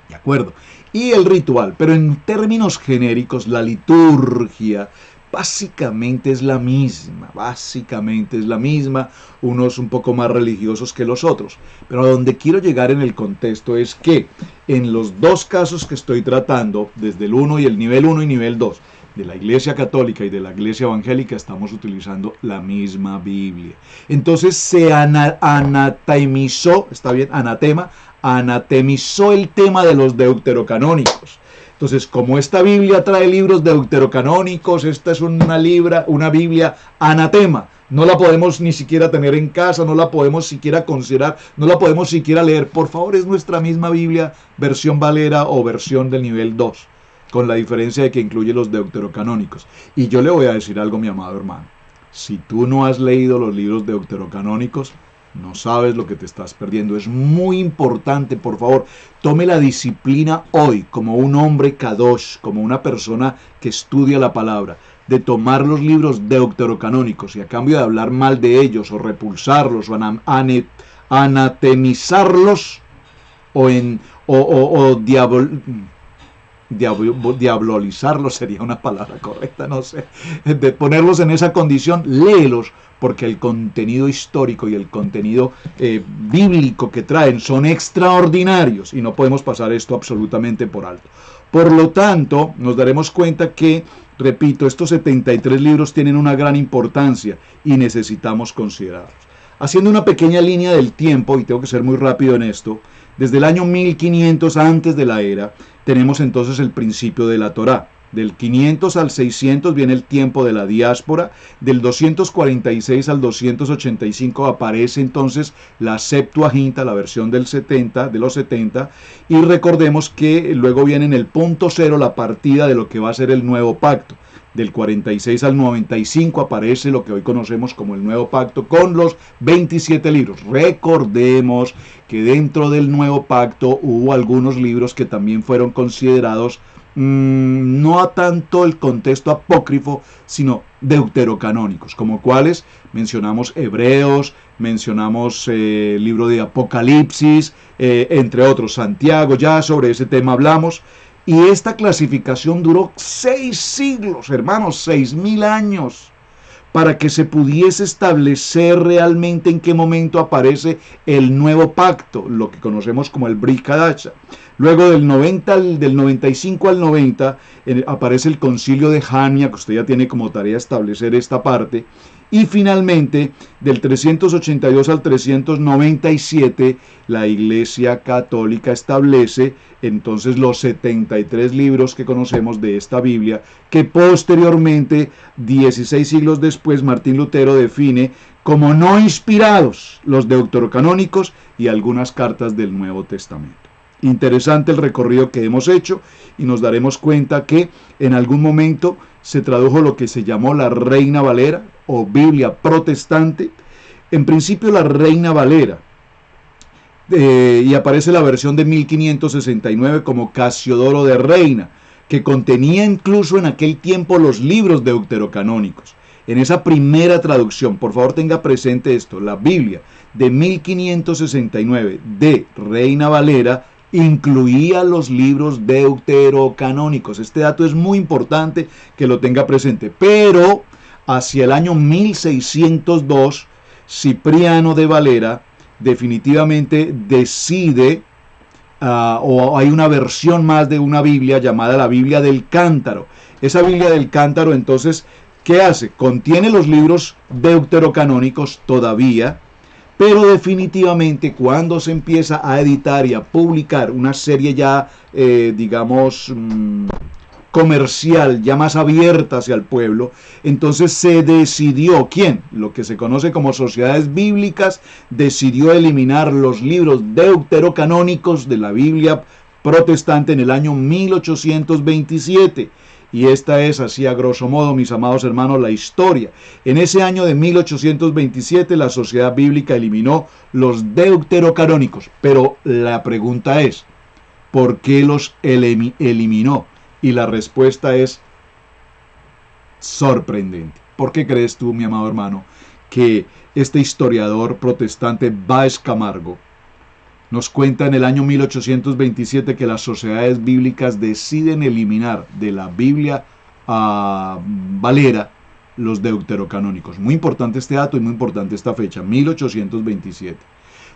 ¿De acuerdo? Y el ritual. Pero en términos genéricos, la liturgia básicamente es la misma, unos un poco más religiosos que los otros. Pero a donde quiero llegar en el contexto es que en los dos casos que estoy tratando, desde el 1 y el nivel 1 y nivel 2, de la Iglesia Católica y de la Iglesia Evangélica, estamos utilizando la misma Biblia. Entonces se anatemizó, ¿está bien? Anatemizó el tema de los deuterocanónicos. Entonces, como esta Biblia trae libros deuterocanónicos, esta es una Biblia anatema. No la podemos ni siquiera tener en casa, no la podemos siquiera considerar, no la podemos siquiera leer. Por favor, es nuestra misma Biblia, versión Valera o versión del nivel 2, con la diferencia de que incluye los deuterocanónicos. Y yo le voy a decir algo, mi amado hermano. Si tú no has leído los libros deuterocanónicos, no sabes lo que te estás perdiendo. Es muy importante, por favor, tome la disciplina hoy como un hombre kadosh, como una persona que estudia la palabra, de tomar los libros deuterocanónicos y a cambio de hablar mal de ellos o repulsarlos o anatemizarlos o diabolizarlos sería una palabra correcta, no sé, de ponerlos en esa condición, léelos, porque el contenido histórico y el contenido bíblico que traen son extraordinarios y no podemos pasar esto absolutamente por alto. Por lo tanto, nos daremos cuenta que, repito, estos 73 libros tienen una gran importancia y necesitamos considerarlos. Haciendo una pequeña línea del tiempo, y tengo que ser muy rápido en esto, desde el año 1500 antes de la era, tenemos entonces el principio de la Torá. Del 500 al 600 viene el tiempo de la diáspora. Del 246 al 285 aparece entonces la Septuaginta, la versión de los 70. Y recordemos que luego viene en el punto cero la partida de lo que va a ser el nuevo pacto. Del 46 al 95 aparece lo que hoy conocemos como el nuevo pacto con los 27 libros. Recordemos que dentro del nuevo pacto hubo algunos libros que también fueron considerados no a tanto el contexto apócrifo, sino deuterocanónicos, como cuáles mencionamos Hebreos, mencionamos libro de Apocalipsis, entre otros Santiago, ya sobre ese tema hablamos. Y esta clasificación duró 6 siglos, hermanos, 6000 años, para que se pudiese establecer realmente en qué momento aparece el nuevo pacto, lo que conocemos como el Brit Hadasha. Luego del 95 al 90 aparece el concilio de Jamnia, que usted ya tiene como tarea establecer esta parte. Y finalmente, del 382 al 397, la Iglesia Católica establece entonces los 73 libros que conocemos de esta Biblia, que posteriormente, 16 siglos después, Martín Lutero define como no inspirados, los deuterocanónicos y algunas cartas del Nuevo Testamento. Interesante el recorrido que hemos hecho y nos daremos cuenta que en algún momento se tradujo lo que se llamó la Reina Valera o Biblia protestante. En principio la Reina Valera, y aparece la versión de 1569 como Casiodoro de Reina, que contenía incluso en aquel tiempo los libros deuterocanónicos. En esa primera traducción, por favor tenga presente esto, la Biblia de 1569 de Reina Valera incluía los libros deuterocanónicos. Este dato es muy importante que lo tenga presente. Pero hacia el año 1602, Cipriano de Valera definitivamente decide, o hay una versión más de una Biblia llamada la Biblia del Cántaro. Esa Biblia del Cántaro, entonces, ¿qué hace? Contiene los libros deuterocanónicos todavía, pero definitivamente cuando se empieza a editar y a publicar una serie ya, digamos, comercial, ya más abierta hacia el pueblo, entonces se decidió, ¿quién? Lo que se conoce como sociedades bíblicas, decidió eliminar los libros deuterocanónicos de la Biblia protestante en el año 1827. Y esta es, así a grosso modo, mis amados hermanos, la historia. En ese año de 1827 la Sociedad Bíblica eliminó los deuterocanónicos. Pero la pregunta es, ¿por qué los eliminó? Y la respuesta es sorprendente. ¿Por qué crees tú, mi amado hermano, que este historiador protestante Báez Camargo nos cuenta en el año 1827 que las sociedades bíblicas deciden eliminar de la Biblia Valera los deuterocanónicos? Muy importante este dato y muy importante esta fecha, 1827.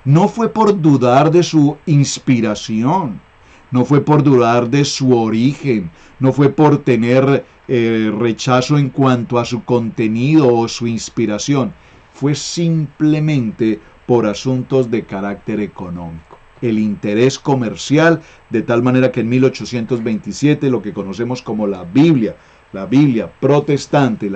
No fue por dudar de su inspiración, no fue por dudar de su origen, no fue por tener rechazo en cuanto a su contenido o su inspiración, fue simplemente por asuntos de carácter económico. El interés comercial, de tal manera que en 1827 lo que conocemos como la Biblia protestante,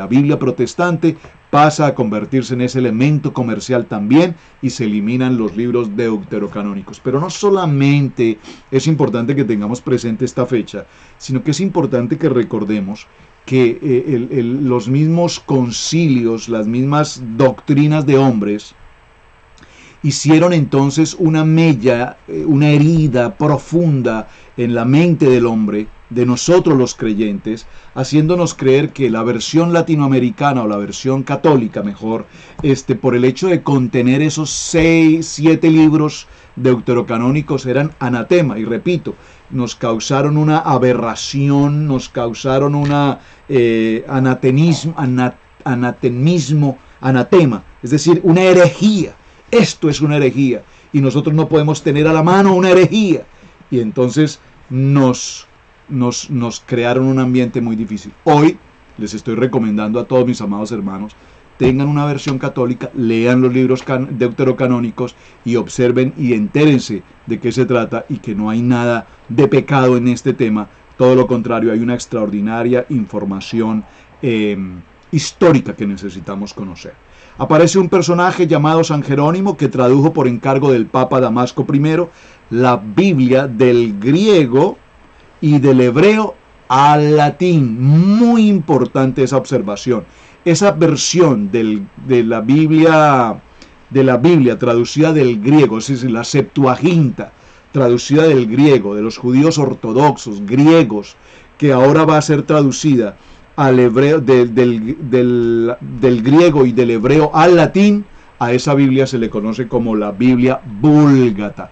pasa a convertirse en ese elemento comercial también y se eliminan los libros deuterocanónicos. Pero no solamente es importante que tengamos presente esta fecha, sino que es importante que recordemos que los mismos concilios, las mismas doctrinas de hombres, hicieron entonces una mella, una herida profunda en la mente del hombre, de nosotros los creyentes, haciéndonos creer que la versión latinoamericana o la versión católica mejor, por el hecho de contener esos 7 libros deuterocanónicos eran anatema. Y repito, nos causaron una aberración, nos causaron una anatema, es decir, una herejía. Esto es una herejía y nosotros no podemos tener a la mano una herejía. Y entonces nos crearon un ambiente muy difícil. Hoy les estoy recomendando a todos mis amados hermanos, tengan una versión católica, lean los libros deuterocanónicos y observen y entérense de qué se trata y que no hay nada de pecado en este tema. Todo lo contrario, hay una extraordinaria información histórica que necesitamos conocer. Aparece un personaje llamado San Jerónimo que tradujo por encargo del Papa Damasco I la Biblia del griego y del hebreo al latín. Muy importante esa observación. Esa versión de la Biblia traducida del griego, es decir, la Septuaginta traducida del griego, de los judíos ortodoxos griegos, que ahora va a ser traducida al hebreo, del griego y del hebreo al latín. A esa Biblia se le conoce como la Biblia Búlgata,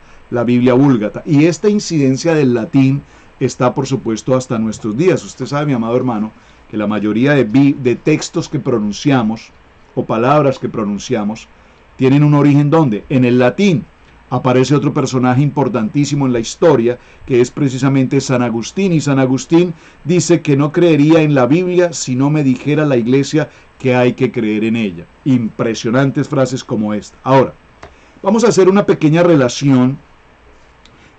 y esta incidencia del latín está por supuesto hasta nuestros días. Usted sabe, mi amado hermano, que la mayoría de textos que pronunciamos o palabras que pronunciamos tienen un origen ¿dónde? En el latín. Aparece otro personaje importantísimo en la historia, que es precisamente San Agustín, y San Agustín dice que no creería en la Biblia si no me dijera la iglesia que hay que creer en ella. Impresionantes frases como esta. Ahora, vamos a hacer una pequeña relación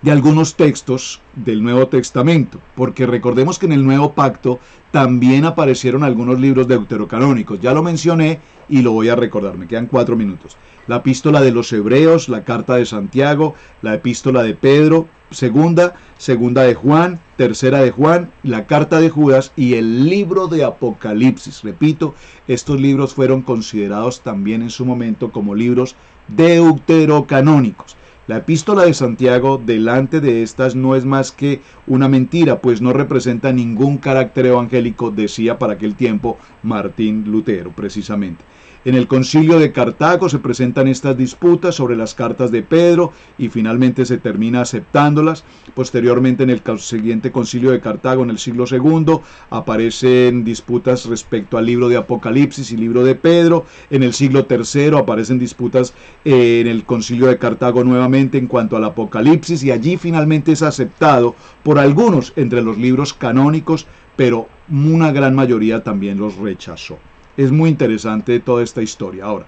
de algunos textos del Nuevo Testamento, porque recordemos que en el Nuevo Pacto también aparecieron algunos libros deuterocanónicos. Ya lo mencioné y lo voy a recordar, me quedan 4 minutos. La epístola de los Hebreos, la carta de Santiago, la epístola de Pedro, segunda de Juan, tercera de Juan, la carta de Judas y el libro de Apocalipsis. Repito, estos libros fueron considerados también en su momento como libros deuterocanónicos. La epístola de Santiago delante de estas no es más que una mentira, pues no representa ningún carácter evangélico, decía para aquel tiempo Martín Lutero, precisamente. En el concilio de Cartago se presentan estas disputas sobre las cartas de Pedro y finalmente se termina aceptándolas. Posteriormente, en el siguiente concilio de Cartago, en el siglo II, aparecen disputas respecto al libro de Apocalipsis y libro de Pedro. En el siglo III aparecen disputas en el concilio de Cartago nuevamente en cuanto al Apocalipsis, y allí finalmente es aceptado por algunos entre los libros canónicos, pero una gran mayoría también los rechazó. Es muy interesante toda esta historia. Ahora,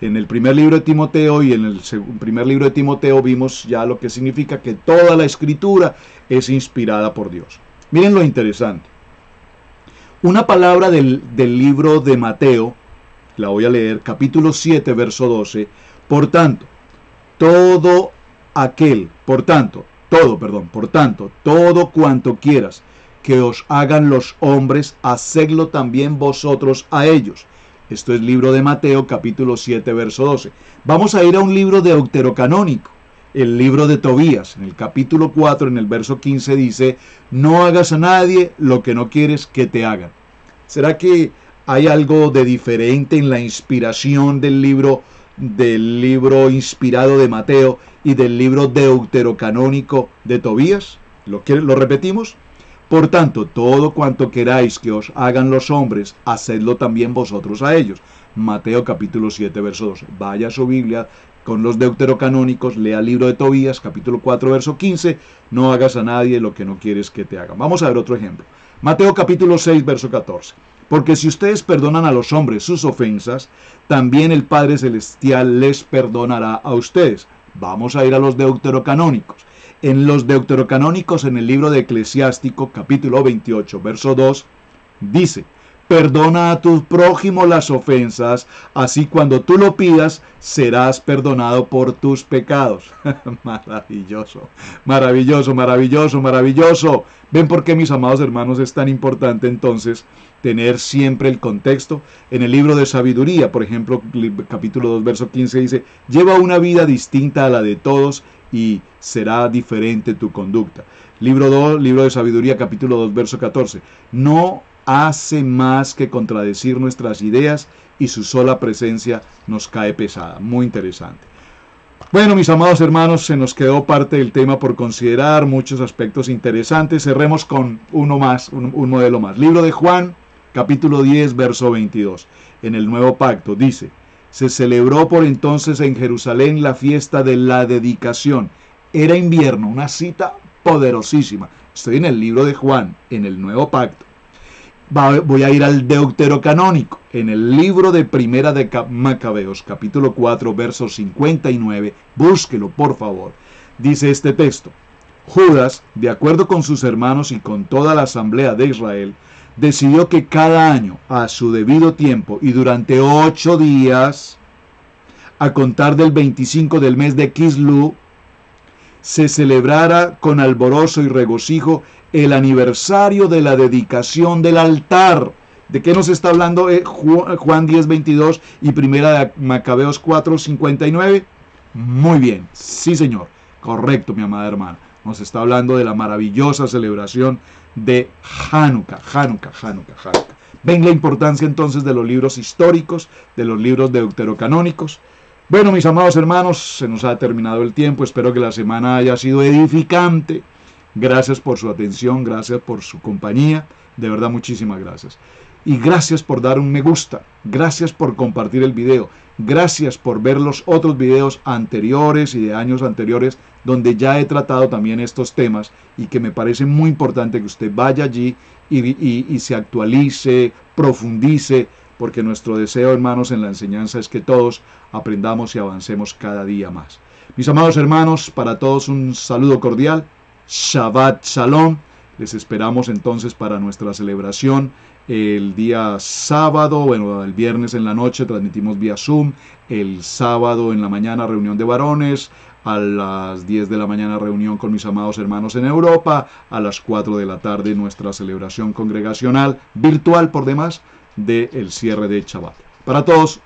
en el primer libro de Timoteo y en el primer libro de Timoteo vimos ya lo que significa que toda la escritura es inspirada por Dios. Miren lo interesante. Una palabra del libro de Mateo, la voy a leer, capítulo 7, verso 12. Por tanto, todo cuanto quieras que os hagan los hombres, hacedlo también vosotros a ellos. Esto es libro de Mateo, capítulo 7, verso 12. Vamos a ir a un libro deuterocanónico, el libro de Tobías. En el capítulo 4, en el verso 15 dice, no hagas a nadie lo que no quieres que te hagan. ¿Será que hay algo de diferente en la inspiración del libro inspirado de Mateo y del libro deuterocanónico de Tobías? ¿Lo repetimos? Por tanto, todo cuanto queráis que os hagan los hombres, hacedlo también vosotros a ellos. Mateo capítulo 7, verso 12. Vaya a su Biblia con los deuterocanónicos, lea el libro de Tobías, capítulo 4, verso 15. No hagas a nadie lo que no quieres que te hagan. Vamos a ver otro ejemplo. Mateo capítulo 6, verso 14. Porque si ustedes perdonan a los hombres sus ofensas, también el Padre Celestial les perdonará a ustedes. Vamos a ir a los deuterocanónicos. En los deuterocanónicos, en el libro de Eclesiástico, capítulo 28, verso 2, dice, perdona a tu prójimo las ofensas, así cuando tú lo pidas, serás perdonado por tus pecados. Maravilloso, maravilloso, maravilloso, maravilloso. ¿Ven por qué, mis amados hermanos, es tan importante entonces tener siempre el contexto? En el libro de Sabiduría, por ejemplo, capítulo 2, verso 15, dice, lleva una vida distinta a la de todos y será diferente tu conducta. Libro de Sabiduría, capítulo 2, verso 14. No hace más que contradecir nuestras ideas y su sola presencia nos cae pesada. Muy interesante. Bueno, mis amados hermanos, se nos quedó parte del tema por considerar, muchos aspectos interesantes. Cerremos con uno más, un modelo más. Libro de Juan, capítulo 10, verso 22. En el Nuevo Pacto dice, se celebró por entonces en Jerusalén la fiesta de la dedicación. Era invierno, una cita poderosísima. Estoy en el libro de Juan, en el Nuevo Pacto. Voy a ir al deuterocanónico. En el libro de Primera de Macabeos, capítulo 4, verso 59. Búsquelo, por favor. Dice este texto. Judas, de acuerdo con sus hermanos y con toda la asamblea de Israel, decidió que cada año, a su debido tiempo y durante 8 días, a contar del 25 del mes de Kislu, se celebrara con alborozo y regocijo el aniversario de la dedicación del altar. ¿De qué nos está hablando Juan 10, 22 y Primera de Macabeos 4, 59? Muy bien, sí señor, correcto, mi amada hermana. Nos está hablando de la maravillosa celebración de Hanukkah. ¿Ven la importancia entonces de los libros históricos, de los libros deuterocanónicos? Bueno, mis amados hermanos, se nos ha terminado el tiempo. Espero que la semana haya sido edificante, Gracias por su atención, gracias por su compañía, de verdad muchísimas gracias. Y gracias por dar un me gusta, gracias por compartir el video, gracias por ver los otros videos anteriores y de años anteriores donde ya he tratado también estos temas y que me parece muy importante que usted vaya allí y se actualice, profundice, porque nuestro deseo, hermanos, en la enseñanza es que todos aprendamos y avancemos cada día más. Mis amados hermanos, para todos un saludo cordial, Shabbat Shalom. Les esperamos entonces para nuestra celebración el día sábado, bueno, el viernes en la noche transmitimos vía Zoom, el sábado en la mañana reunión de varones, a las 10 de la mañana reunión con mis amados hermanos en Europa, a las 4 de la tarde nuestra celebración congregacional, virtual por demás, del cierre de Shabbat. Para todos,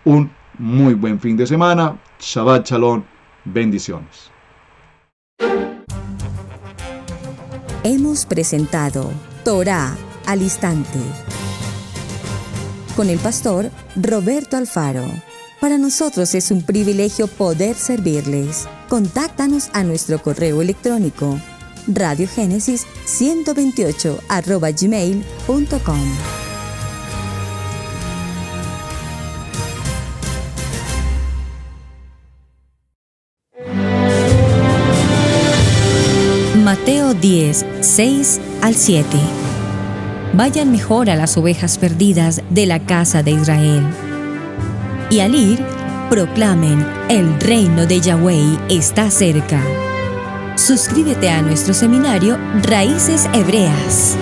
un muy buen fin de semana, Shabbat Shalom, bendiciones. Hemos presentado Torá al Instante con el pastor Roberto Alfaro. Para nosotros es un privilegio poder servirles. Contáctanos a nuestro correo electrónico radiogenesis128@gmail.com. Mateo 10, 6 al 7. Vayan mejor a las ovejas perdidas de la casa de Israel. Y al ir, proclamen, el reino de Yahweh está cerca. Suscríbete a nuestro seminario Raíces Hebreas.